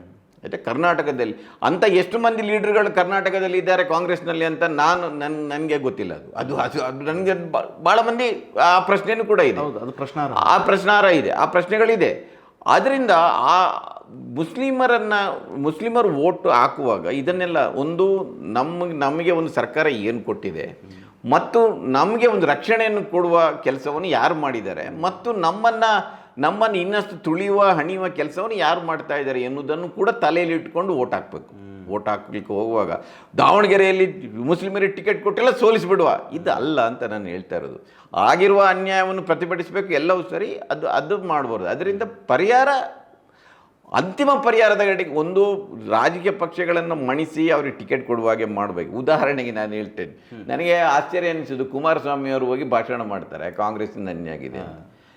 ಆಯಿತಾ? ಕರ್ನಾಟಕದಲ್ಲಿ ಅಂಥ ಎಷ್ಟು ಮಂದಿ ಲೀಡರ್ಗಳು ಕರ್ನಾಟಕದಲ್ಲಿ ಇದ್ದಾರೆ ಕಾಂಗ್ರೆಸ್ನಲ್ಲಿ ಅಂತ ನನಗೆ ಗೊತ್ತಿಲ್ಲ. ಅದು ನನಗೆ ಭಾಳ ಮಂದಿ ಆ ಪ್ರಶ್ನೆಯೂ ಕೂಡ ಇದೆ. ಅದು ಪ್ರಶ್ನಾರ್ಹ. ಆ ಪ್ರಶ್ನಾರ್ಹ ಇದೆ, ಆ ಪ್ರಶ್ನೆಗಳಿದೆ. ಆದ್ದರಿಂದ ಆ ಮುಸ್ಲಿಮರು ವೋಟ್ ಹಾಕುವಾಗ ಇದನ್ನೆಲ್ಲ ಒಂದು ನಮಗೆ ಒಂದು ಸರ್ಕಾರ ಏನು ಕೊಟ್ಟಿದೆ ಮತ್ತು ನಮಗೆ ಒಂದು ರಕ್ಷಣೆಯನ್ನು ಕೊಡುವ ಕೆಲಸವನ್ನು ಯಾರು ಮಾಡಿದ್ದಾರೆ ಮತ್ತು ನಮ್ಮನ್ನು ಇನ್ನಷ್ಟು ತುಳಿಯುವ ಹಣಿಯುವ ಕೆಲಸವನ್ನು ಯಾರು ಮಾಡ್ತಾ ಇದ್ದಾರೆ ಎನ್ನುವುದನ್ನು ಕೂಡ ತಲೆಯಲ್ಲಿ ಇಟ್ಕೊಂಡು ವೋಟ್ ಹಾಕಬೇಕು. ವೋಟ್ ಹಾಕ್ಲಿಕ್ಕೆ ಹೋಗುವಾಗ ದಾವಣಗೆರೆಯಲ್ಲಿ ಮುಸ್ಲಿಮರಿಗೆ ಟಿಕೆಟ್ ಕೊಟ್ಟೆಲ್ಲ ಸೋಲಿಸಿಬಿಡುವ ಇದು ಅಲ್ಲ ಅಂತ ನಾನು ಹೇಳ್ತಾ ಇರೋದು. ಆಗಿರುವ ಅನ್ಯಾಯವನ್ನು ಪ್ರತಿಭಟಿಸಬೇಕು, ಎಲ್ಲವೂ ಸರಿ, ಅದು ಮಾಡಬಾರ್ದು. ಅದರಿಂದ ಅಂತಿಮ ಪರಿಹಾರದ ಗಡಿಗೆ ಒಂದು ರಾಜಕೀಯ ಪಕ್ಷಗಳನ್ನು ಮಣಿಸಿ ಅವ್ರಿಗೆ ಟಿಕೆಟ್ ಕೊಡುವಾಗೆ ಮಾಡಬೇಕು. ಉದಾಹರಣೆಗೆ ನಾನು ಹೇಳ್ತೇನೆ, ನನಗೆ ಆಶ್ಚರ್ಯ ಅನಿಸಿದ್ದು ಕುಮಾರಸ್ವಾಮಿ ಅವರು ಹೋಗಿ ಭಾಷಣ ಮಾಡ್ತಾರೆ ಕಾಂಗ್ರೆಸ್ಸಿಂದ ಅನ್ಯಾಗಿದೆ.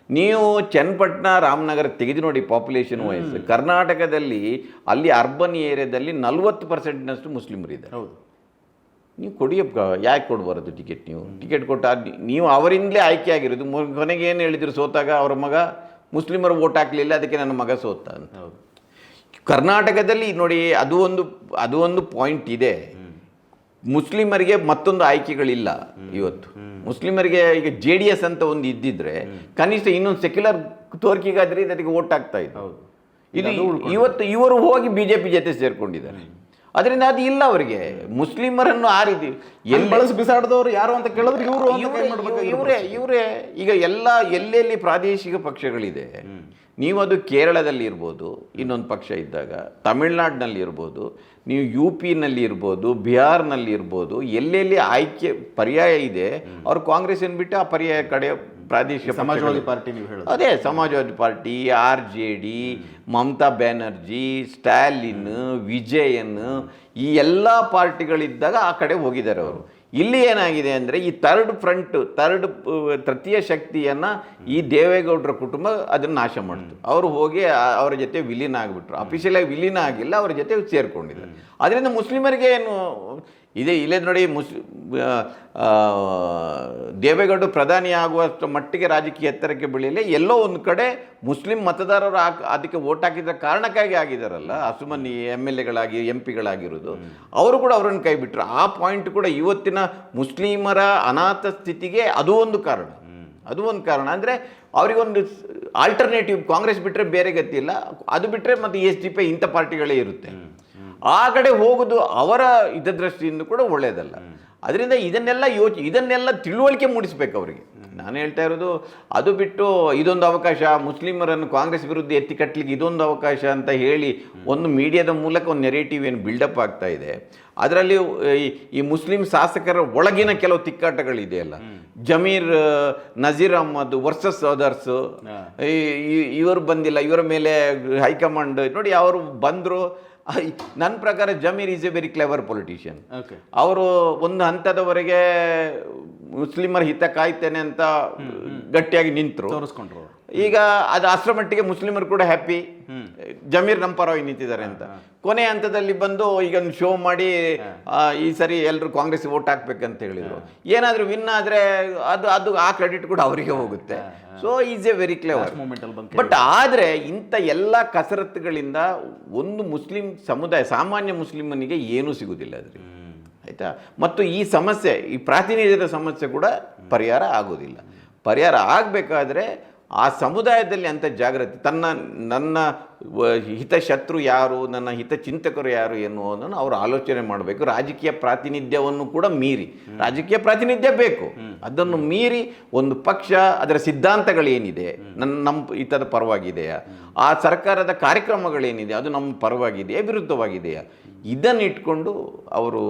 ನೀವು ಚನ್ನಪಟ್ಟಣ ರಾಮನಗರ ತೆಗೆದು ನೋಡಿ ಪಾಪ್ಯುಲೇಷನ್ ವೈಸ್, ಕರ್ನಾಟಕದಲ್ಲಿ ಅಲ್ಲಿ ಅರ್ಬನ್ ಏರಿಯಾದಲ್ಲಿ 40% ಮುಸ್ಲಿಮರಿದ್ದಾರೆ. ಹೌದು, ನೀವು ಕೊಡಿಯಪ್ಪ, ಯಾಕೆ ಕೊಡಬಾರದು ಟಿಕೆಟ್? ನೀವು ಟಿಕೆಟ್ ಕೊಟ್ಟ ನೀವು ಅವರಿಂದಲೇ ಆಯ್ಕೆ ಆಗಿರೋದು. ಕೊನೆಗೆ ಏನು ಹೇಳಿದ್ರು ಸೋತಾಗ, ಅವರ ಮಗ ಮುಸ್ಲಿಮರು ವೋಟ್ ಹಾಕಲಿಲ್ಲ, ಅದಕ್ಕೆ ನನ್ನ ಮಗ ಸೋತ ಅಂತ. ಹೌದು. ಕರ್ನಾಟಕದಲ್ಲಿ ನೋಡಿ ಅದು ಒಂದು ಪಾಯಿಂಟ್ ಇದೆ. ಮುಸ್ಲಿಮರಿಗೆ ಮತ್ತೊಂದು ಆಯ್ಕೆಗಳಿಲ್ಲ ಇವತ್ತು. ಮುಸ್ಲಿಮರಿಗೆ ಈಗ JDS ಅಂತ ಒಂದು ಇದ್ದಿದ್ರೆ ಕನಿಷ್ಠ ಇನ್ನೊಂದು ಸೆಕ್ಯುಲರ್ ತೋರ್ಕಿಗಾದ್ರೆ ಅದಕ್ಕೆ ವೋಟ್ ಆಗ್ತಾ ಇತ್ತು. ಇದು ಇವತ್ತು ಇವರು ಹೋಗಿ BJP ಜೊತೆ ಸೇರ್ಕೊಂಡಿದ್ದಾರೆ. ಅದರಿಂದ ಅದು ಇಲ್ಲ ಅವರಿಗೆ. ಮುಸ್ಲಿಮರನ್ನು ಆ ರೀತಿ ಎಲ್ಲಿ ಬಳಸಿ ಬಿಸಾಡಿದವರು ಯಾರು ಅಂತ ಕೇಳಿದ್ರೆ ಇವರೇ ಈಗ ಎಲ್ಲೆಲ್ಲಿ ಪ್ರಾದೇಶಿಕ ಪಕ್ಷಗಳಿದೆ, ನೀವು ಅದು ಕೇರಳದಲ್ಲಿ ಇರ್ಬೋದು, ಇನ್ನೊಂದು ಪಕ್ಷ ಇದ್ದಾಗ ತಮಿಳ್ನಾಡಿನಲ್ಲಿ ಇರ್ಬೋದು, ನೀವು UP ನಲ್ಲಿ ಇರ್ಬೋದು, ಬಿಹಾರ್ನಲ್ಲಿ ಇರ್ಬೋದು, ಎಲ್ಲೆಲ್ಲಿ ಆಯ್ಕೆ ಪರ್ಯಾಯ ಇದೆ ಅವ್ರು ಕಾಂಗ್ರೆಸ್ ಬಿಟ್ಟು ಆ ಪರ್ಯಾಯ ಕಡೆ ಪ್ರಾದೇಶಿಕ ಸಮಾಜವಾದಿ ಪಾರ್ಟಿ ನೀವು ಹೇಳೋದು ಅದೇ ಸಮಾಜವಾದಿ ಪಾರ್ಟಿ, RJD, ಮಮತಾ ಬ್ಯಾನರ್ಜಿ, ಸ್ಟಾಲಿನ್, ವಿಜಯನ್, ಈ ಎಲ್ಲ ಪಾರ್ಟಿಗಳಿದ್ದಾಗ ಆ ಕಡೆ ಹೋಗಿದ್ದಾರೆ ಅವರು. ಇಲ್ಲಿ ಏನಾಗಿದೆ ಅಂದರೆ ಈ ತೃತೀಯ ಶಕ್ತಿಯನ್ನು ಈ ದೇವೇಗೌಡರ ಕುಟುಂಬ ಅದನ್ನು ನಾಶ ಮಾಡಿತು. ಅವರು ಹೋಗಿ ಅವರ ಜೊತೆ ವಿಲೀನ ಆಗಿಬಿಟ್ರು. ಅಫಿಷಿಯಲಾಗಿ ವಿಲೀನ ಆಗಿಲ್ಲ, ಅವರ ಜೊತೆ ಸೇರಿಕೊಂಡಿದ್ದಾರೆ. ಅದರಿಂದ ಮುಸ್ಲಿಮರಿಗೆ ಏನು ಇಲ್ಲೇ ನೋಡಿ, ದೇವೇಗೌಡರು ಪ್ರಧಾನಿ ಆಗುವಷ್ಟು ಮಟ್ಟಿಗೆ ರಾಜಕೀಯ ಎತ್ತರಕ್ಕೆ ಬೆಳೆಯಲಿ, ಎಲ್ಲೋ ಒಂದು ಕಡೆ ಮುಸ್ಲಿಂ ಮತದಾರರು ಅದಕ್ಕೆ ವೋಟ್ ಹಾಕಿದ ಕಾರಣಕ್ಕಾಗಿ ಆಗಿದ್ದಾರಲ್ಲ, ಅಸುಮನಿ MLAಗಳಾಗಿ MP ಗಳಾಗಿರೋದು, ಅವರು ಕೂಡ ಅವರನ್ನು ಕೈ ಬಿಟ್ಟರು. ಆ ಪಾಯಿಂಟ್ ಕೂಡ ಇವತ್ತಿನ ಮುಸ್ಲಿಮರ ಅನಾಥ ಸ್ಥಿತಿಗೆ ಅದು ಒಂದು ಕಾರಣ. ಅಂದರೆ ಅವರಿಗೊಂದು ಆಲ್ಟರ್ನೇಟಿವ್ ಕಾಂಗ್ರೆಸ್ ಬಿಟ್ಟರೆ ಬೇರೆ ಗತಿ ಇಲ್ಲ, ಅದು ಬಿಟ್ಟರೆ ಮತ್ತು SDP ಇಂಥ ಪಾರ್ಟಿಗಳೇ ಇರುತ್ತೆ. ಆ ಕಡೆ ಹೋಗೋದು ಅವರ ಹಿತದೃಷ್ಟಿಯಿಂದ ಕೂಡ ಒಳ್ಳೆಯದಲ್ಲ. ಅದರಿಂದ ಇದನ್ನೆಲ್ಲ ತಿಳುವಳಿಕೆ ಮೂಡಿಸ್ಬೇಕು ಅವರಿಗೆ. ನಾನು ಹೇಳ್ತಾ ಇರೋದು ಅದು ಬಿಟ್ಟು ಇದೊಂದು ಅವಕಾಶ, ಮುಸ್ಲಿಮರನ್ನು ಕಾಂಗ್ರೆಸ್ ವಿರುದ್ಧ ಎತ್ತಿ ಕಟ್ಟಲಿಕ್ಕೆ ಇದೊಂದು ಅವಕಾಶ ಅಂತ ಹೇಳಿ ಒಂದು ಮೀಡಿಯಾದ ಮೂಲಕ ಒಂದು ನೆರೇಟಿವ್ ಏನು ಬಿಲ್ಡಪ್ ಆಗ್ತಾ ಇದೆ. ಅದರಲ್ಲಿ ಈ ಮುಸ್ಲಿಂ ಶಾಸಕರ ಒಳಗಿನ ಕೆಲವು ತಿಕ್ಕಾಟಗಳಿದೆಯಲ್ಲ, ಜಮೀರ್ ನಜೀರ್ ಅಹ್ಮದ್ ವರ್ಸಸ್ ಅದರ್ಸ್, ಇವರು ಬಂದಿಲ್ಲ, ಇವರ ಮೇಲೆ ಹೈಕಮಾಂಡ್ ನೋಡಿ ಅವರು ಬಂದರು. ನನ್ನ ಪ್ರಕಾರ Zameer is A very clever politician. ಅವರು ಒಂದು ಹಂತದವರೆಗೆ ಮುಸ್ಲಿಮರ ಹಿತ ಕಾಯ್ತೇನೆ ಅಂತ ಗಟ್ಟಿಯಾಗಿ ನಿಂತರು, ತೋರಿಸ್ಕೊಂಡ್ರು. ಈಗ ಅದು ಅಷ್ಟರ ಮಟ್ಟಿಗೆ ಮುಸ್ಲಿಮರು ಕೂಡ ಹ್ಯಾಪಿ, ಜಮೀರ್ ನಮ್ಮ ಪರವಾಗಿ ನಿಂತಿದ್ದಾರೆ ಅಂತ. ಕೊನೆ ಹಂತದಲ್ಲಿ ಬಂದು ಈಗ ಒಂದು ಶೋ ಮಾಡಿ ಈ ಸರಿ ಎಲ್ಲರೂ ಕಾಂಗ್ರೆಸ್ ವೋಟ್ ಹಾಕ್ಬೇಕಂತ ಹೇಳಿದರು. ಏನಾದರೂ ವಿನ್ ಆದರೆ ಅದು ಆ ಕ್ರೆಡಿಟ್ ಕೂಡ ಅವರಿಗೆ ಹೋಗುತ್ತೆ. So is A very clever. But ಆದರೆ ಇಂಥ ಎಲ್ಲ ಕಸರತ್ತುಗಳಿಂದ ಒಂದು ಮುಸ್ಲಿಂ ಸಮುದಾಯ, ಸಾಮಾನ್ಯ ಮುಸ್ಲಿಮನಿಗೆ ಏನೂ ಸಿಗುವುದಿಲ್ಲ ಅದರಲ್ಲಿ, ಆಯಿತಾ. ಮತ್ತು ಈ ಸಮಸ್ಯೆ, ಈ ಪ್ರಾತಿನಿಧ್ಯದ ಸಮಸ್ಯೆ ಕೂಡ ಪರಿಹಾರ ಆಗೋದಿಲ್ಲ. ಪರಿಹಾರ ಆಗಬೇಕಾದ್ರೆ ಆ ಸಮುದಾಯದಲ್ಲಿ ಅಂಥ ಜಾಗೃತಿ, ನನ್ನ ಹಿತಶತ್ರು ಯಾರು, ನನ್ನ ಹಿತಚಿಂತಕರು ಯಾರು ಎನ್ನುವುದನ್ನು ಅವರು ಆಲೋಚನೆ ಮಾಡಬೇಕು. ರಾಜಕೀಯ ಪ್ರಾತಿನಿಧ್ಯವನ್ನು ಕೂಡ ಮೀರಿ, ರಾಜಕೀಯ ಪ್ರಾತಿನಿಧ್ಯ ಬೇಕು, ಅದನ್ನು ಮೀರಿ ಒಂದು ಪಕ್ಷ ಅದರ ಸಿದ್ಧಾಂತಗಳೇನಿದೆ, ನಮ್ಮ ಹಿತದ ಪರವಾಗಿದೆಯಾ, ಆ ಸರ್ಕಾರದ ಕಾರ್ಯಕ್ರಮಗಳೇನಿದೆ ಅದು ನಮ್ಮ ಪರವಾಗಿದೆಯಾ ವಿರುದ್ಧವಾಗಿದೆಯಾ, ಇದನ್ನಿಟ್ಕೊಂಡು ಅವರು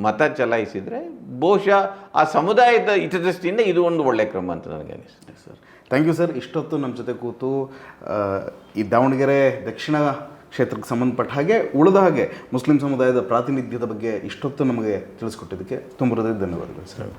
ಮತ ಚಲಾಯಿಸಿದರೆ ಬಹುಶಃ ಆ ಸಮುದಾಯದ ಹಿತದೃಷ್ಟಿಯಿಂದ ಇದು ಒಂದು ಒಳ್ಳೆಯ ಕ್ರಮ ಅಂತ ನನಗೆ ಅನಿಸುತ್ತೆ. Sir, thank you sir. ಇಷ್ಟೊತ್ತು ನಮ್ಮ ಜೊತೆ ಕೂತು ಈ ದಾವಣಗೆರೆ ದಕ್ಷಿಣ ಕ್ಷೇತ್ರಕ್ಕೆ ಸಂಬಂಧಪಟ್ಟ ಹಾಗೆ ಉಳಿದ ಹಾಗೆ ಮುಸ್ಲಿಂ ಸಮುದಾಯದ ಪ್ರಾತಿನಿಧ್ಯದ ಬಗ್ಗೆ ಇಷ್ಟೊತ್ತು ನಮಗೆ ತಿಳಿಸ್ಕೊಟ್ಟಿದ್ದಕ್ಕೆ ತುಂಬ ಹೃದಯದ ಧನ್ಯವಾದಗಳು ಸರ್.